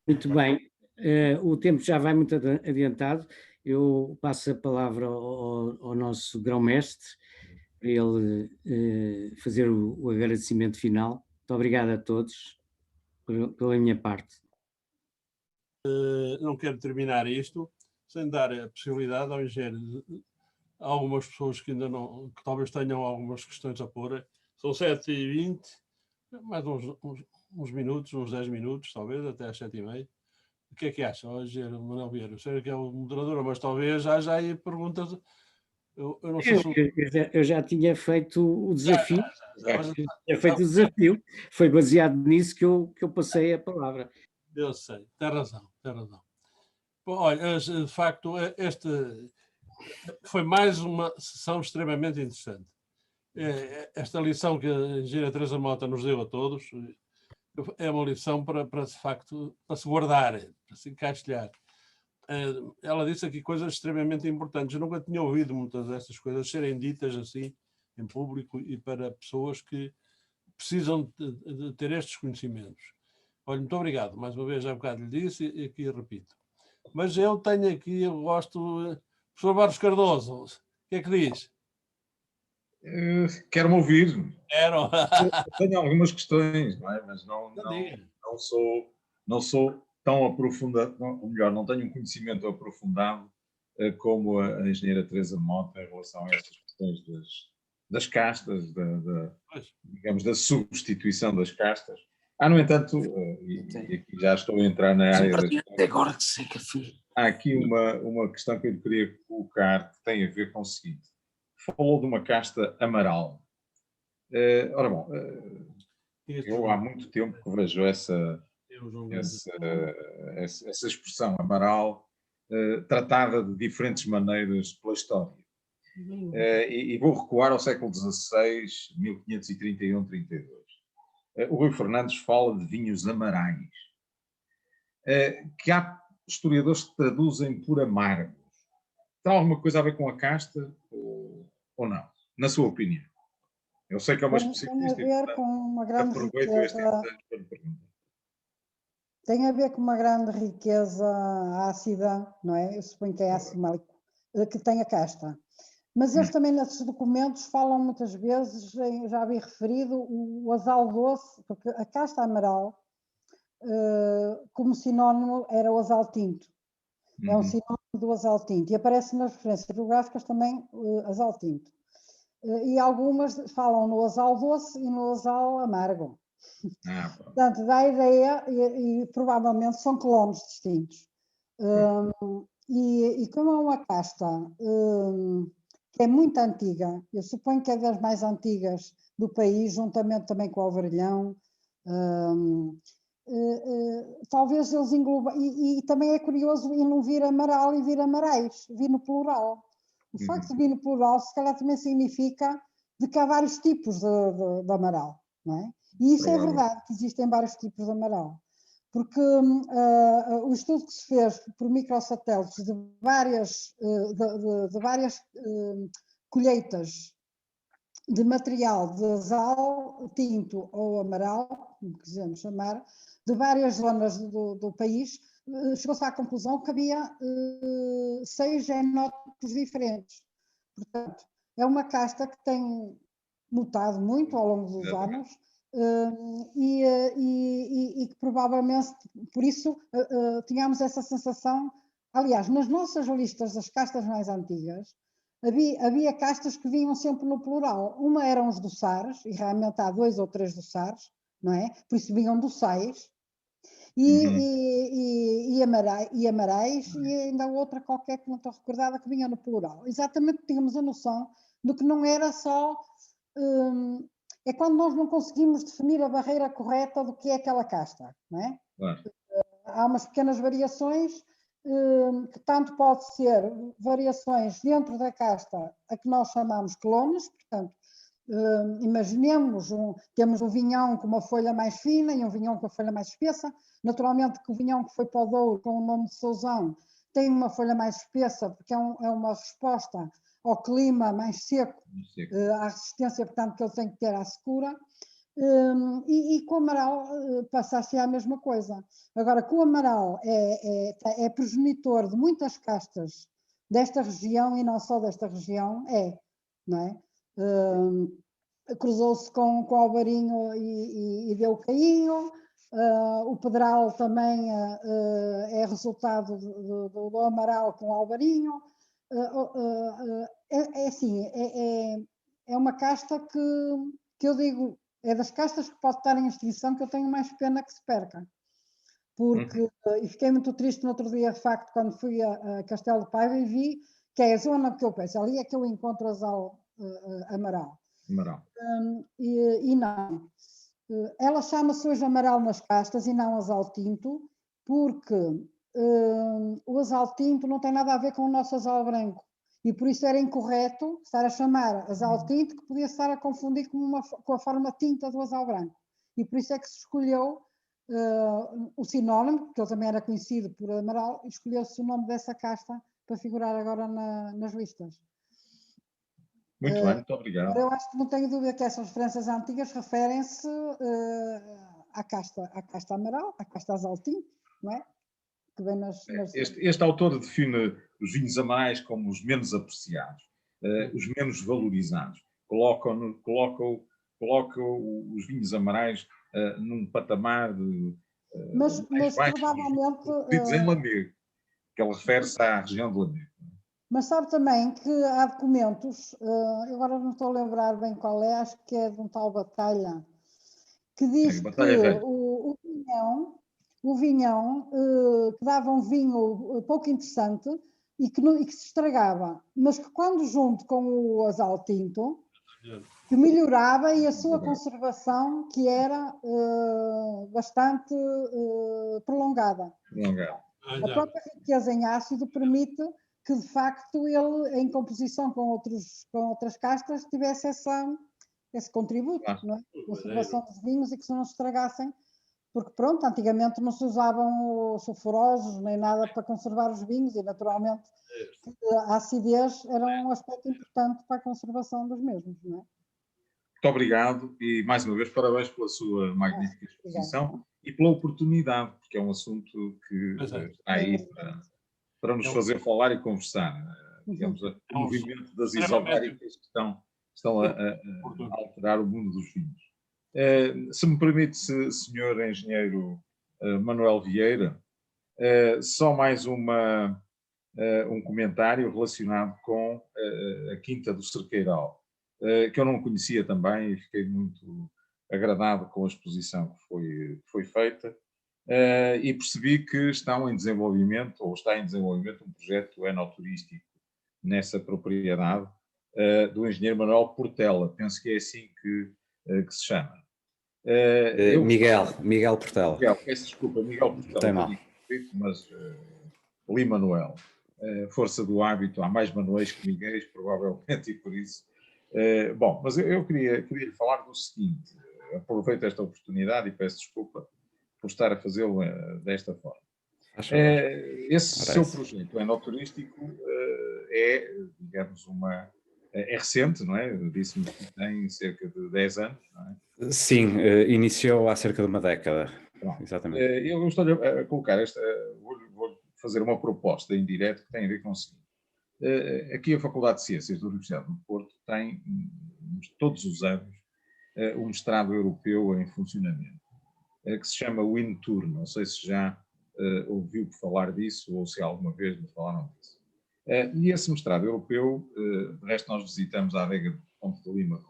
Muito bem. o tempo já vai muito adiantado. Eu passo a palavra ao nosso grão-mestre para ele fazer o agradecimento final. Muito obrigado a todos pela minha parte. Não quero terminar isto sem dar a possibilidade ao engenheiro, a algumas pessoas que ainda não, que talvez tenham algumas questões a pôr. São 7h20, mais uns minutos, uns 10 minutos, talvez, até às 7h30. O que é que acha, engenheiro Manuel Vieira? Eu sei que é o moderador, mas talvez haja aí perguntas. Eu não sei se... Eu já tinha feito o desafio. Já feito o desafio. Foi baseado nisso que eu passei a palavra. Eu sei, tem razão, tem razão. Bom, olha, de facto, este foi mais uma sessão extremamente interessante. Esta lição que a engenheira Teresa Mota nos deu a todos é uma lição para de facto, para se guardar, para se encaixilhar. Ela disse aqui coisas extremamente importantes. Eu nunca tinha ouvido muitas destas coisas serem ditas assim, em público, e para pessoas que precisam de ter estes conhecimentos. Olha, muito obrigado. Mais uma vez, já há bocado lhe disse e aqui repito. Mas eu tenho aqui, eu gosto... Professor Barros Cardoso, o que é que diz? Quero-me ouvir. Quero. Tenho algumas questões, não é? Mas não sou tão aprofundado, ou melhor, não tenho um conhecimento aprofundado como a engenheira Teresa Mota em relação a estas questões das castas, digamos, da substituição das castas. No entanto, e aqui já estou a entrar na área agora que sei que há aqui uma questão que eu queria colocar que tem a ver com o seguinte. Falou de uma casta Amaral. Ora bom, eu há muito tempo que vejo essa expressão Amaral tratada de diferentes maneiras pela história. E vou recuar ao século XVI, 1531-32. O Rui Fernandes fala de vinhos amarais, que há historiadores que traduzem por amargos. Tem alguma coisa a ver com a casta ou não? Na sua opinião? Eu sei que é uma especificidade. Tem a ver com uma grande riqueza. Tem a ver com uma grande riqueza ácida, não é? Eu suponho que é ácido málico, que tem a casta. Mas eles também nesses documentos falam muitas vezes, já havia referido, o azal doce, porque a casta Amaral, como sinónimo, era o azal tinto. É um sinónimo do azal tinto. E aparece nas referências bibliográficas também azal tinto. E algumas falam no azal doce e no azal amargo. Portanto, dá a ideia, e provavelmente são clones distintos. E como é uma casta que é muito antiga, eu suponho que é das mais antigas do país, juntamente também com o Alvarilhão, talvez eles englobem, e também é curioso e não vir Amaral e vir Amarais, vir no plural. O facto de vir no plural, se calhar também significa de que há vários tipos de Amaral, não é? E isso é verdade, que existem vários tipos de Amaral. Porque o estudo que se fez por microsatélites de várias colheitas de material de azal, tinto ou amaral, como quisermos chamar, de várias zonas do país, chegou-se à conclusão que havia 6 genótipos diferentes. Portanto, é uma casta que tem mutado muito ao longo dos anos, e que provavelmente, por isso, tínhamos essa sensação. Aliás, nas nossas listas das castas mais antigas, havia castas que vinham sempre no plural. Uma eram os doçares, e realmente há 2 ou 3 doçares, não é? Por isso vinham doçais, e amarais, e ainda outra qualquer que não estou recordada, que vinha no plural. Exatamente, tínhamos a noção de que não era só... é quando nós não conseguimos definir a barreira correta do que é aquela casta, não é? Há umas pequenas variações, que tanto pode ser variações dentro da casta a que nós chamamos clones, portanto, imaginemos, temos um vinhão com uma folha mais fina e um vinhão com a folha mais espessa. Naturalmente que o vinhão que foi para o Douro com o nome de Sousão tem uma folha mais espessa, porque é uma resposta ao clima mais seco, à resistência, portanto, que ele tem que ter à secura. E com o Amaral passa a ser a mesma coisa. Agora, com o Amaral é progenitor de muitas castas desta região e não só desta região, não é? Cruzou-se com o Alvarinho e deu o Cainho. O Pedral também é resultado do Amaral com o Alvarinho. É uma casta que eu digo, é das castas que pode estar em extinção que eu tenho mais pena que se perca. Porque, e fiquei muito triste no outro dia, de facto, quando fui a Castelo de Paiva e vi que é a zona que eu penso, ali é que eu encontro Amaral. E não. Ela chama-se hoje Amaral nas castas e não Azal Tinto, porque o Azal Tinto não tem nada a ver com o nosso Azal Branco. E por isso era incorreto estar a chamar Azal Tinto, que podia estar a confundir com a forma tinta do Azal Branco. E por isso é que se escolheu o sinónimo, porque ele também era conhecido por Amaral, e escolheu-se o nome dessa casta para figurar agora nas listas. Muito bem, muito obrigado. Eu acho que não tenho dúvida que essas referências antigas referem-se à casta Amaral, à casta Azal Tinto, não é? Que vem Este autor define os vinhos amarais como os menos apreciados, os menos valorizados. Coloca os vinhos amarais num patamar de mas mais baixo, provavelmente em Lamego, que ele refere-se à região de Lamego. Mas sabe também que há documentos, agora não estou a lembrar bem qual é, acho que é de um tal Batalha, que diz que o vinhão que dava um vinho pouco interessante e que se estragava, mas que quando junto com o Azal Tinto, que melhorava e a sua conservação que era bastante prolongada. A própria riqueza em ácido permite que de facto ele, em composição com outras castas, tivesse esse contributo, não é? Conservação dos vinhos e que se não se estragassem, porque pronto, antigamente não se usavam sulfurosos nem nada para conservar os vinhos e naturalmente a acidez era um aspecto importante para a conservação dos mesmos, não é? Muito obrigado e mais uma vez parabéns pela sua magnífica exposição e pela oportunidade, porque é um assunto que está aí para nos fazer falar e conversar. Digamos, o movimento das isobáricas que estão a alterar o mundo dos vinhos. Se me permite, senhor engenheiro Manuel Vieira, só mais um comentário relacionado com a Quinta do Cerqueiral, que eu não conhecia também e fiquei muito agradado com a exposição que foi feita. E percebi que está em desenvolvimento um projeto enoturístico nessa propriedade do engenheiro Manuel Portela, penso que é assim que se chama. Miguel Portela. Peço desculpa, Miguel Portela. Tem mal. Mas li Manuel. Força do hábito, há mais Manuéis que Miguéis, provavelmente, e por isso. Bom, mas eu queria lhe falar do seguinte, aproveito esta oportunidade e peço desculpa por estar a fazê-lo desta forma. Esse seu projeto enoturístico digamos, é recente, não é? Disse-me que tem cerca de 10 anos, não é? Sim, iniciou há cerca de uma década. Pronto. Exatamente. Eu estou a colocar vou fazer uma proposta em direto que tem a ver com o seguinte. Aqui a Faculdade de Ciências da Universidade do Porto tem, todos os anos, um mestrado europeu em funcionamento, que se chama WinTour. Não sei se já ouviu falar disso ou se alguma vez me falaram disso. E esse mestrado europeu, de resto nós visitamos a adega de Ponte de Lima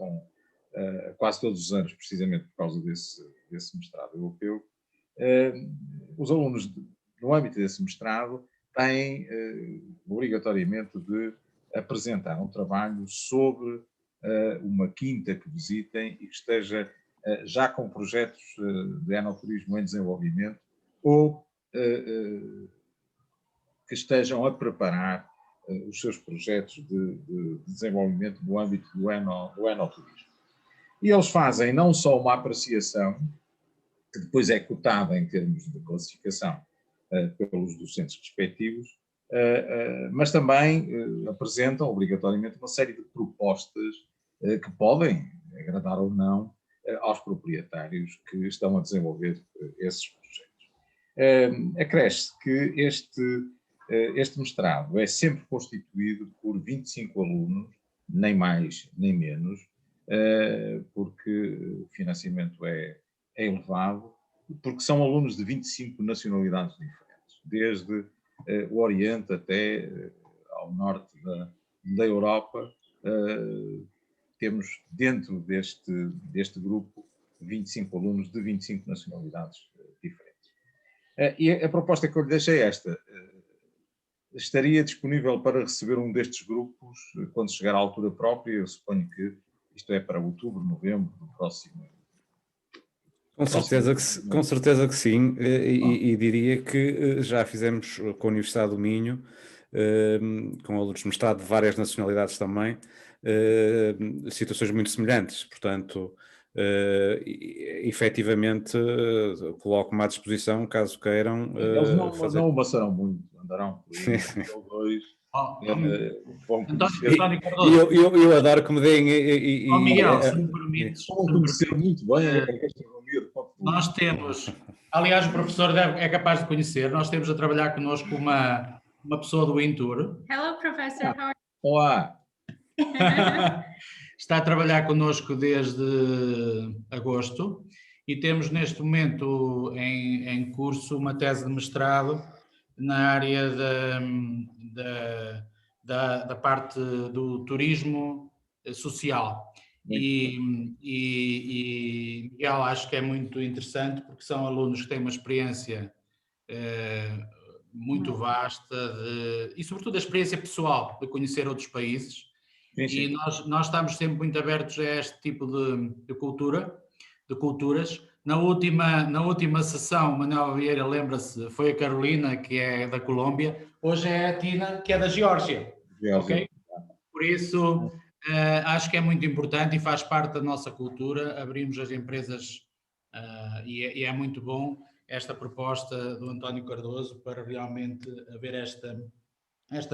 quase todos os anos, precisamente por causa desse mestrado europeu. Os alunos, no âmbito desse mestrado, têm obrigatoriamente de apresentar um trabalho sobre uma quinta que visitem e que esteja já com projetos de enoturismo em desenvolvimento ou que estejam a preparar os seus projetos de desenvolvimento no âmbito do enoturismo. E eles fazem não só uma apreciação, que depois é cotada em termos de classificação pelos docentes respectivos, mas também apresentam obrigatoriamente uma série de propostas que podem agradar ou não aos proprietários que estão a desenvolver esses projetos. Acresce que este mestrado é sempre constituído por 25 alunos, nem mais nem menos, porque o financiamento é elevado, porque são alunos de 25 nacionalidades diferentes, desde o Oriente até ao norte da Europa. Temos dentro deste grupo 25 alunos de 25 nacionalidades diferentes. E a proposta que eu lhe deixei é esta. Estaria disponível para receber um destes grupos quando chegar à altura própria? Eu suponho que isto é para outubro, novembro do próximo ano. Com certeza que sim, e diria que já fizemos com a Universidade do Minho, com alunos de mestrado de várias nacionalidades também, situações muito semelhantes. Portanto, efetivamente, coloco-me à disposição caso queiram. Eles não amassarão muito, andarão por aí, ou dois. Vão conhecer. Eu adoro que me deem. Miguel, se me permites. Vão conhecer muito bem a gastronomia de Porto. Nós temos, aliás, o professor é capaz de conhecer, nós temos a trabalhar connosco uma pessoa do Intur. Hello, professor. How are you? Olá. Está a trabalhar connosco desde agosto e temos neste momento em curso uma tese de mestrado na área da parte do turismo social. E Miguel, acho que é muito interessante porque são alunos que têm uma experiência muito vasta e sobretudo a experiência pessoal de conhecer outros países. Sim, sim. E nós estamos sempre muito abertos a este tipo de culturas. Na última sessão, Manuel Vieira, lembra-se, foi a Carolina, que é da Colômbia, hoje é a Tina, que é da Geórgia. Okay? Por isso, acho que é muito importante e faz parte da nossa cultura, abrimos as empresas e é muito bom esta proposta do António Cardoso para realmente haver esta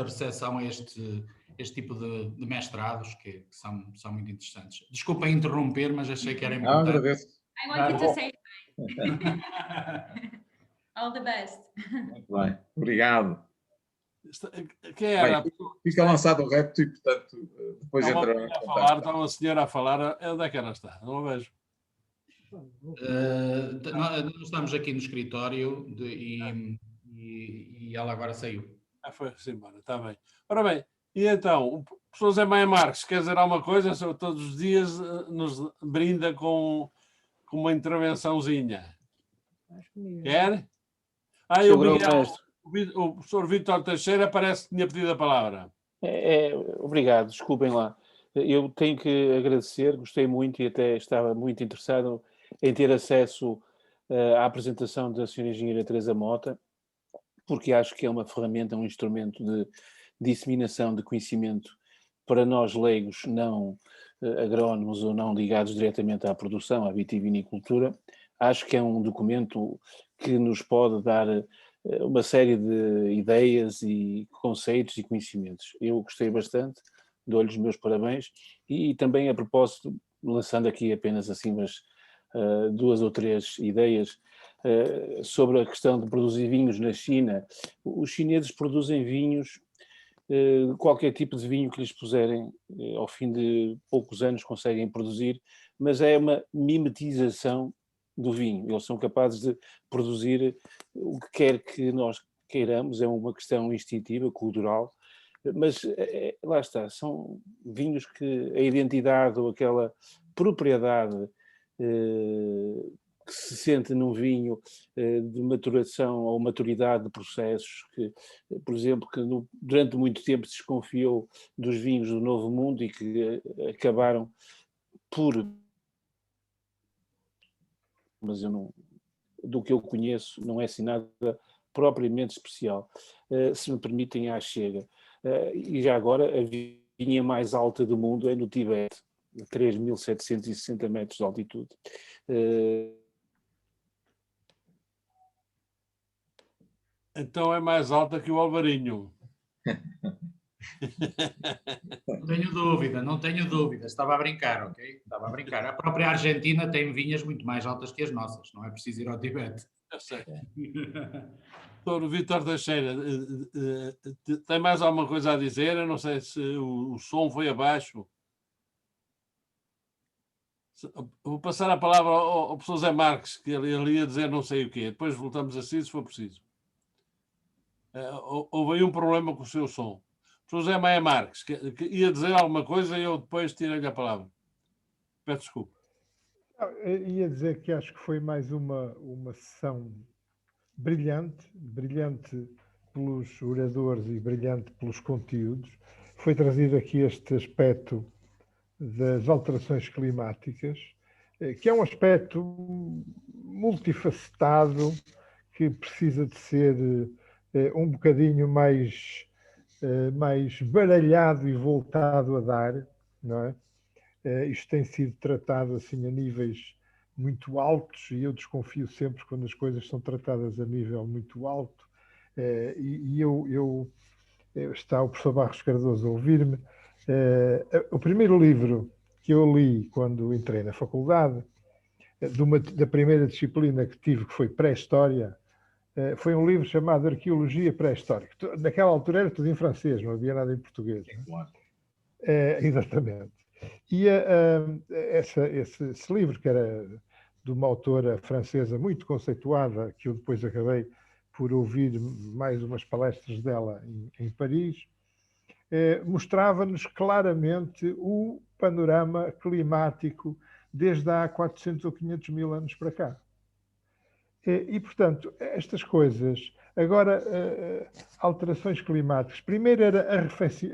recepção a este tipo de mestrados que são muito interessantes. Desculpem interromper, mas achei que era importante. Não, agradeço. I wanted to say all the best. Muito bem, obrigado. Quem era? Fica lançado o repto e, portanto, depois entra a falar. Está uma senhora a falar. Onde é que ela está? Não a vejo. Nós estamos aqui no escritório e ela agora saiu. Foi-se embora, está bem. Ora bem, e então, o professor Zé Maia Marques quer dizer alguma coisa? Todos os dias nos brinda com uma intervençãozinha. Quer? O professor Vítor Teixeira parece que tinha pedido a palavra. Obrigado, desculpem lá. Eu tenho que agradecer, gostei muito e até estava muito interessado em ter acesso à apresentação da Sra. Engenheira Teresa Mota, porque acho que é uma ferramenta, um instrumento de disseminação de conhecimento para nós leigos, não agrónomos ou não ligados diretamente à produção, à vitivinicultura. Acho que é um documento que nos pode dar uma série de ideias e conceitos e conhecimentos. Eu gostei bastante, dou-lhes os meus parabéns e também a propósito, lançando aqui apenas assim umas 2 ou 3 ideias sobre a questão de produzir vinhos na China. Os chineses produzem vinhos, qualquer tipo de vinho que lhes puserem, ao fim de poucos anos conseguem produzir, mas é uma mimetização do vinho. Eles são capazes de produzir o que quer que nós queiramos, é uma questão instintiva, cultural, mas lá está, são vinhos que a identidade ou aquela propriedade que se sente num vinho de maturação ou maturidade de processos, que, por exemplo, que durante muito tempo se desconfiou dos vinhos do Novo Mundo e que acabaram por... Mas eu não, do que eu conheço, não é assim nada propriamente especial. Se me permitem, chega. E já agora, a vinha mais alta do mundo é no Tibete, 3.760 metros de altitude. Então é mais alta que o Alvarinho. Não tenho dúvida, não tenho dúvida. Estava a brincar, ok? Estava a brincar. A própria Argentina tem vinhas muito mais altas que as nossas, não é preciso ir ao Tibete. Eu sei. Doutor Vítor Teixeira, tem mais alguma coisa a dizer? Eu não sei se o som foi abaixo. Vou passar a palavra ao professor Zé Marques, que ele ia dizer não sei o quê. Depois voltamos assim, se for preciso. Houve aí um problema com o seu som. O professor Zé Maia Marques, que ia dizer alguma coisa e eu depois tirei-lhe a palavra. Peço desculpa. Ia dizer que acho que foi mais uma sessão brilhante pelos oradores e brilhante pelos conteúdos. Foi trazido aqui este aspecto das alterações climáticas, que é um aspecto multifacetado, que precisa de ser um bocadinho mais baralhado e voltado a dar, não é? Isto tem sido tratado assim a níveis muito altos, e eu desconfio sempre quando as coisas são tratadas a nível muito alto. Está o professor Barros Cardoso a ouvir-me. O primeiro livro que eu li quando entrei na faculdade, da primeira disciplina que tive, que foi pré-história, foi um livro chamado Arqueologia Pré-Histórica. Naquela altura era tudo em francês, não havia nada em português. Exatamente. E esse livro, que era de uma autora francesa muito conceituada, que eu depois acabei por ouvir mais umas palestras dela em Paris, mostrava-nos claramente o panorama climático desde há 400 ou 500 mil anos para cá. E, portanto, estas coisas, agora, alterações climáticas, primeiro era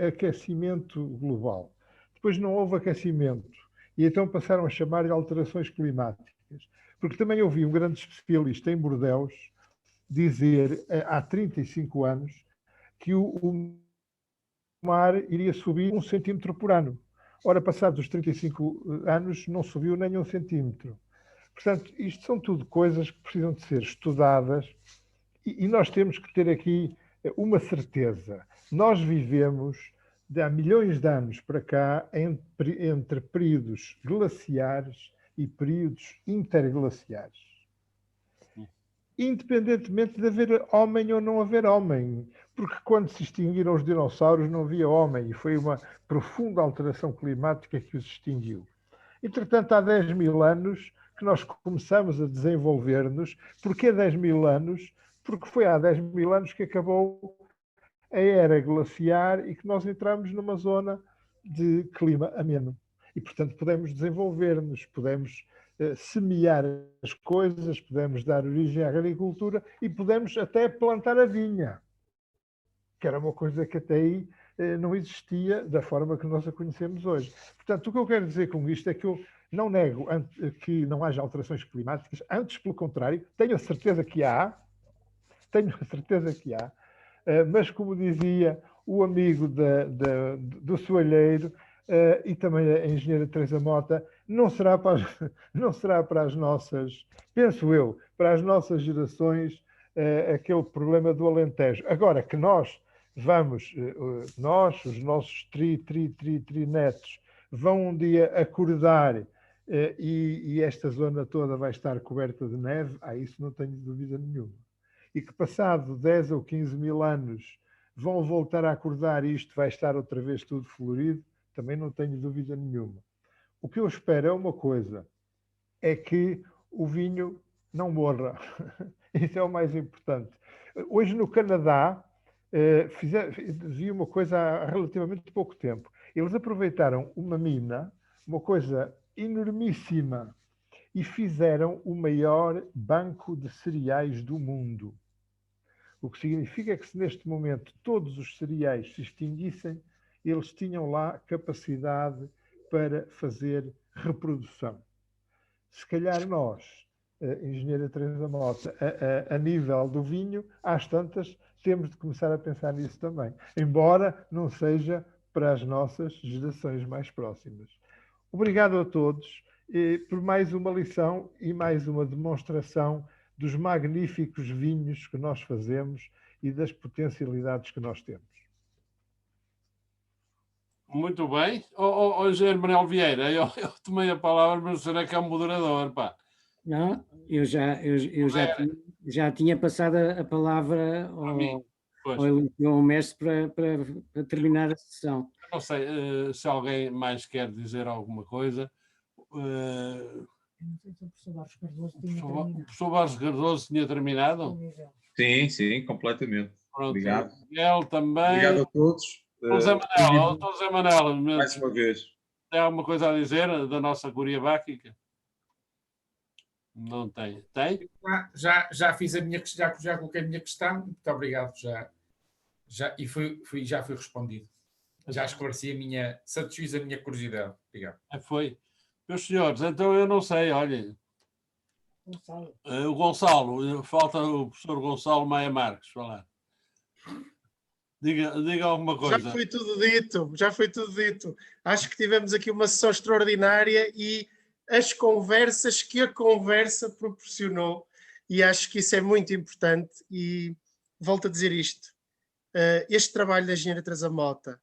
aquecimento global, depois não houve aquecimento, e então passaram a chamar de alterações climáticas, porque também ouvi um grande especialista em Bordeaux dizer, há 35 anos, que o mar iria subir 1 centímetro por ano. Ora, passados os 35 anos, não subiu nem 1 centímetro. Portanto, isto são tudo coisas que precisam de ser estudadas, e nós temos que ter aqui uma certeza. Nós vivemos, de há milhões de anos para cá, entre períodos glaciares e períodos interglaciares. Independentemente de haver homem ou não haver homem, porque quando se extinguiram os dinossauros não havia homem, e foi uma profunda alteração climática que os extinguiu. Entretanto, há 10 mil anos que nós começamos a desenvolver-nos. Porquê 10 mil anos? Porque foi há 10 mil anos que acabou a era glaciar e que nós entramos numa zona de clima ameno. E, portanto, podemos desenvolver-nos, podemos semear as coisas, podemos dar origem à agricultura e podemos até plantar a vinha, que era uma coisa que até aí não existia da forma que nós a conhecemos hoje. Portanto, o que eu quero dizer com isto é que eu não nego que não haja alterações climáticas, antes, pelo contrário, tenho a certeza que há, mas como dizia o amigo do soalheiro, e também a engenheira Teresa Mota, não será para as nossas, penso eu, para as nossas gerações, aquele problema do Alentejo. Agora que nós vamos, os nossos netos, vão um dia acordar e esta zona toda vai estar coberta de neve, isso não tenho dúvida nenhuma. E que passado 10 ou 15 mil anos vão voltar a acordar e isto vai estar outra vez tudo florido, também não tenho dúvida nenhuma. O que eu espero é uma coisa, é que o vinho não morra. Isso é o mais importante. Hoje no Canadá, vi uma coisa há relativamente pouco tempo. Eles aproveitaram uma mina, uma coisa enormíssima, e fizeram o maior banco de cereais do mundo. O que significa que se neste momento todos os cereais se extinguissem, eles tinham lá capacidade para fazer reprodução. Se calhar nós, engenheira Teresa Mota, a nível do vinho, às tantas, temos de começar a pensar nisso também, embora não seja para as nossas gerações mais próximas. Obrigado a todos por mais uma lição e mais uma demonstração dos magníficos vinhos que nós fazemos e das potencialidades que nós temos. Muito bem. Engenheiro Manuel Vieira, eu tomei a palavra, mas será que é um moderador, pá? Não, eu já tinha passado a palavra ao mestre para terminar a sessão. Não sei se alguém mais quer dizer alguma coisa. Não sei se o professor Borges Cardoso tinha terminado. O professor Borges Cardoso tinha terminado? Sim, sim, completamente. Pronto. Obrigado. Miguel também. Obrigado a todos. Doutor Zé Manel, mais uma vez. Tem alguma coisa a dizer da nossa curia-báquica? Não tem. Tem? Já fiz a minha questão, já coloquei a minha questão. Muito obrigado. Já fui respondido. Já esclareci satisfiz a minha curiosidade. Obrigado. Foi. Meus senhores, então eu não sei, olhem. Gonçalo. O Gonçalo, falta o professor Gonçalo Maia Marques falar. Diga alguma coisa. Já foi tudo dito. Acho que tivemos aqui uma sessão extraordinária e as conversas que a conversa proporcionou, e acho que isso é muito importante, e volto a dizer isto. Este trabalho da engenheira Teresa Mota,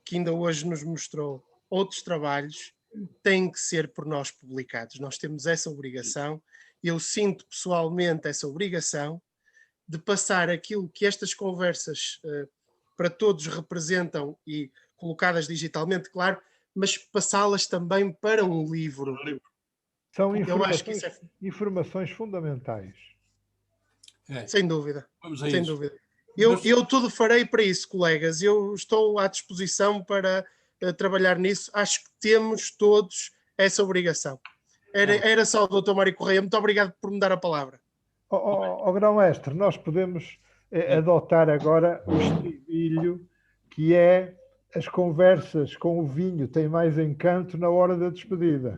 que ainda hoje nos mostrou outros trabalhos, têm que ser por nós publicados. Nós temos essa obrigação, eu sinto pessoalmente essa obrigação de passar aquilo que estas conversas para todos representam e colocadas digitalmente, claro, mas passá-las também para um livro. São informações fundamentais. Sem dúvida. Sem dúvida. Eu tudo farei para isso, colegas. Eu estou à disposição para trabalhar nisso. Acho que temos todos essa obrigação. Era só o Dr. Mário Correia. Muito obrigado por me dar a palavra. Grão-mestre, nós podemos adotar agora o estribilho que é: as conversas com o vinho têm mais encanto na hora da despedida.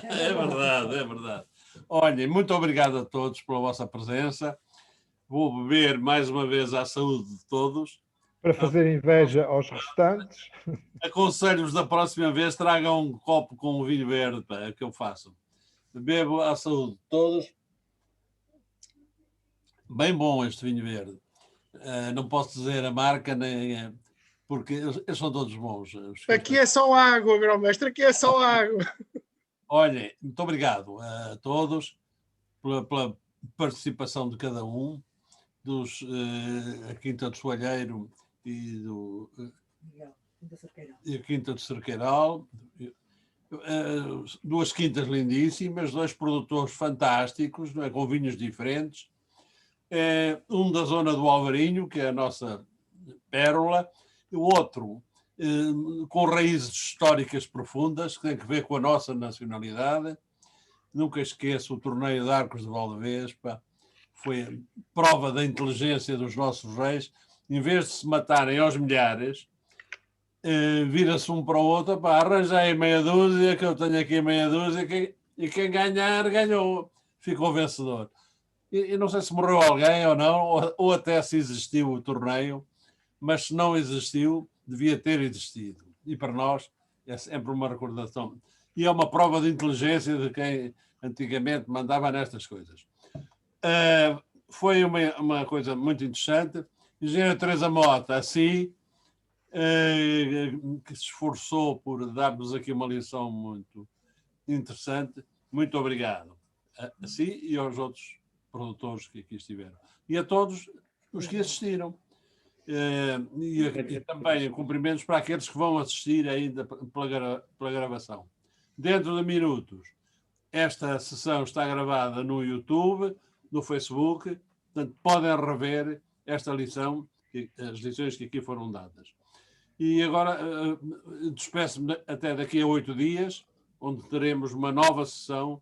É verdade. Olhem, muito obrigado a todos pela vossa presença. Vou beber mais uma vez à saúde de todos. Para fazer inveja aos restantes. Aconselho-vos da próxima vez, tragam um copo com vinho verde, é que eu faço. Bebo à saúde de todos. Bem bom este vinho verde. Não posso dizer a marca, nem, porque eles são todos bons. Aqui é só água, grão-mestre, aqui é só água. Olhem, muito obrigado a todos pela participação de cada um, a Quinta do Soalheiro e a Quinta do Cerqueiral. Duas quintas lindíssimas, dois produtores fantásticos, não é? Com vinhos diferentes. Um da zona do Alvarinho, que é a nossa pérola, e o outro com raízes históricas profundas, que tem que ver com a nossa nacionalidade. Nunca esqueço o torneio de Arcos de Valdevespa, foi prova da inteligência dos nossos reis. Em vez de se matarem aos milhares, vira-se um para o outro: pá, arranjai meia dúzia, que eu tenho aqui meia dúzia, e quem ganhar, ganhou, ficou vencedor. E não sei se morreu alguém ou não, ou até se existiu o torneio, mas se não existiu, devia ter existido. E para nós é sempre uma recordação. E é uma prova de inteligência de quem antigamente mandava nestas coisas. Foi uma coisa muito interessante. Engenheira Teresa Mota, assim, que se esforçou por dar-nos aqui uma lição muito interessante. Muito obrigado. A si e aos outros produtores que aqui estiveram. E a todos os que assistiram. E também cumprimentos para aqueles que vão assistir ainda pela gravação. Dentro de minutos, esta sessão está gravada no YouTube, no Facebook, portanto podem rever esta lição, as lições que aqui foram dadas. E agora despeço-me até daqui a 8 dias, onde teremos uma nova sessão,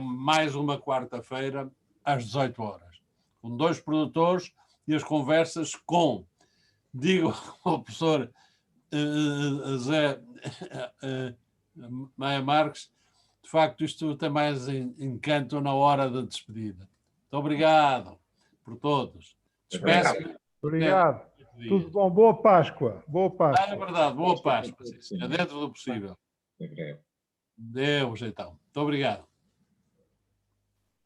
mais uma quarta-feira, às 18 horas, com 2 produtores e as conversas com, digo ao professor Zé Maia Marques, de facto isto tem mais encanto na hora da despedida. Muito obrigado por todos. Despeço-me. Obrigado. Tudo bom. Boa Páscoa. Boa Páscoa. É verdade. Boa Páscoa. Sim, dentro do possível. Deus, então. Muito obrigado.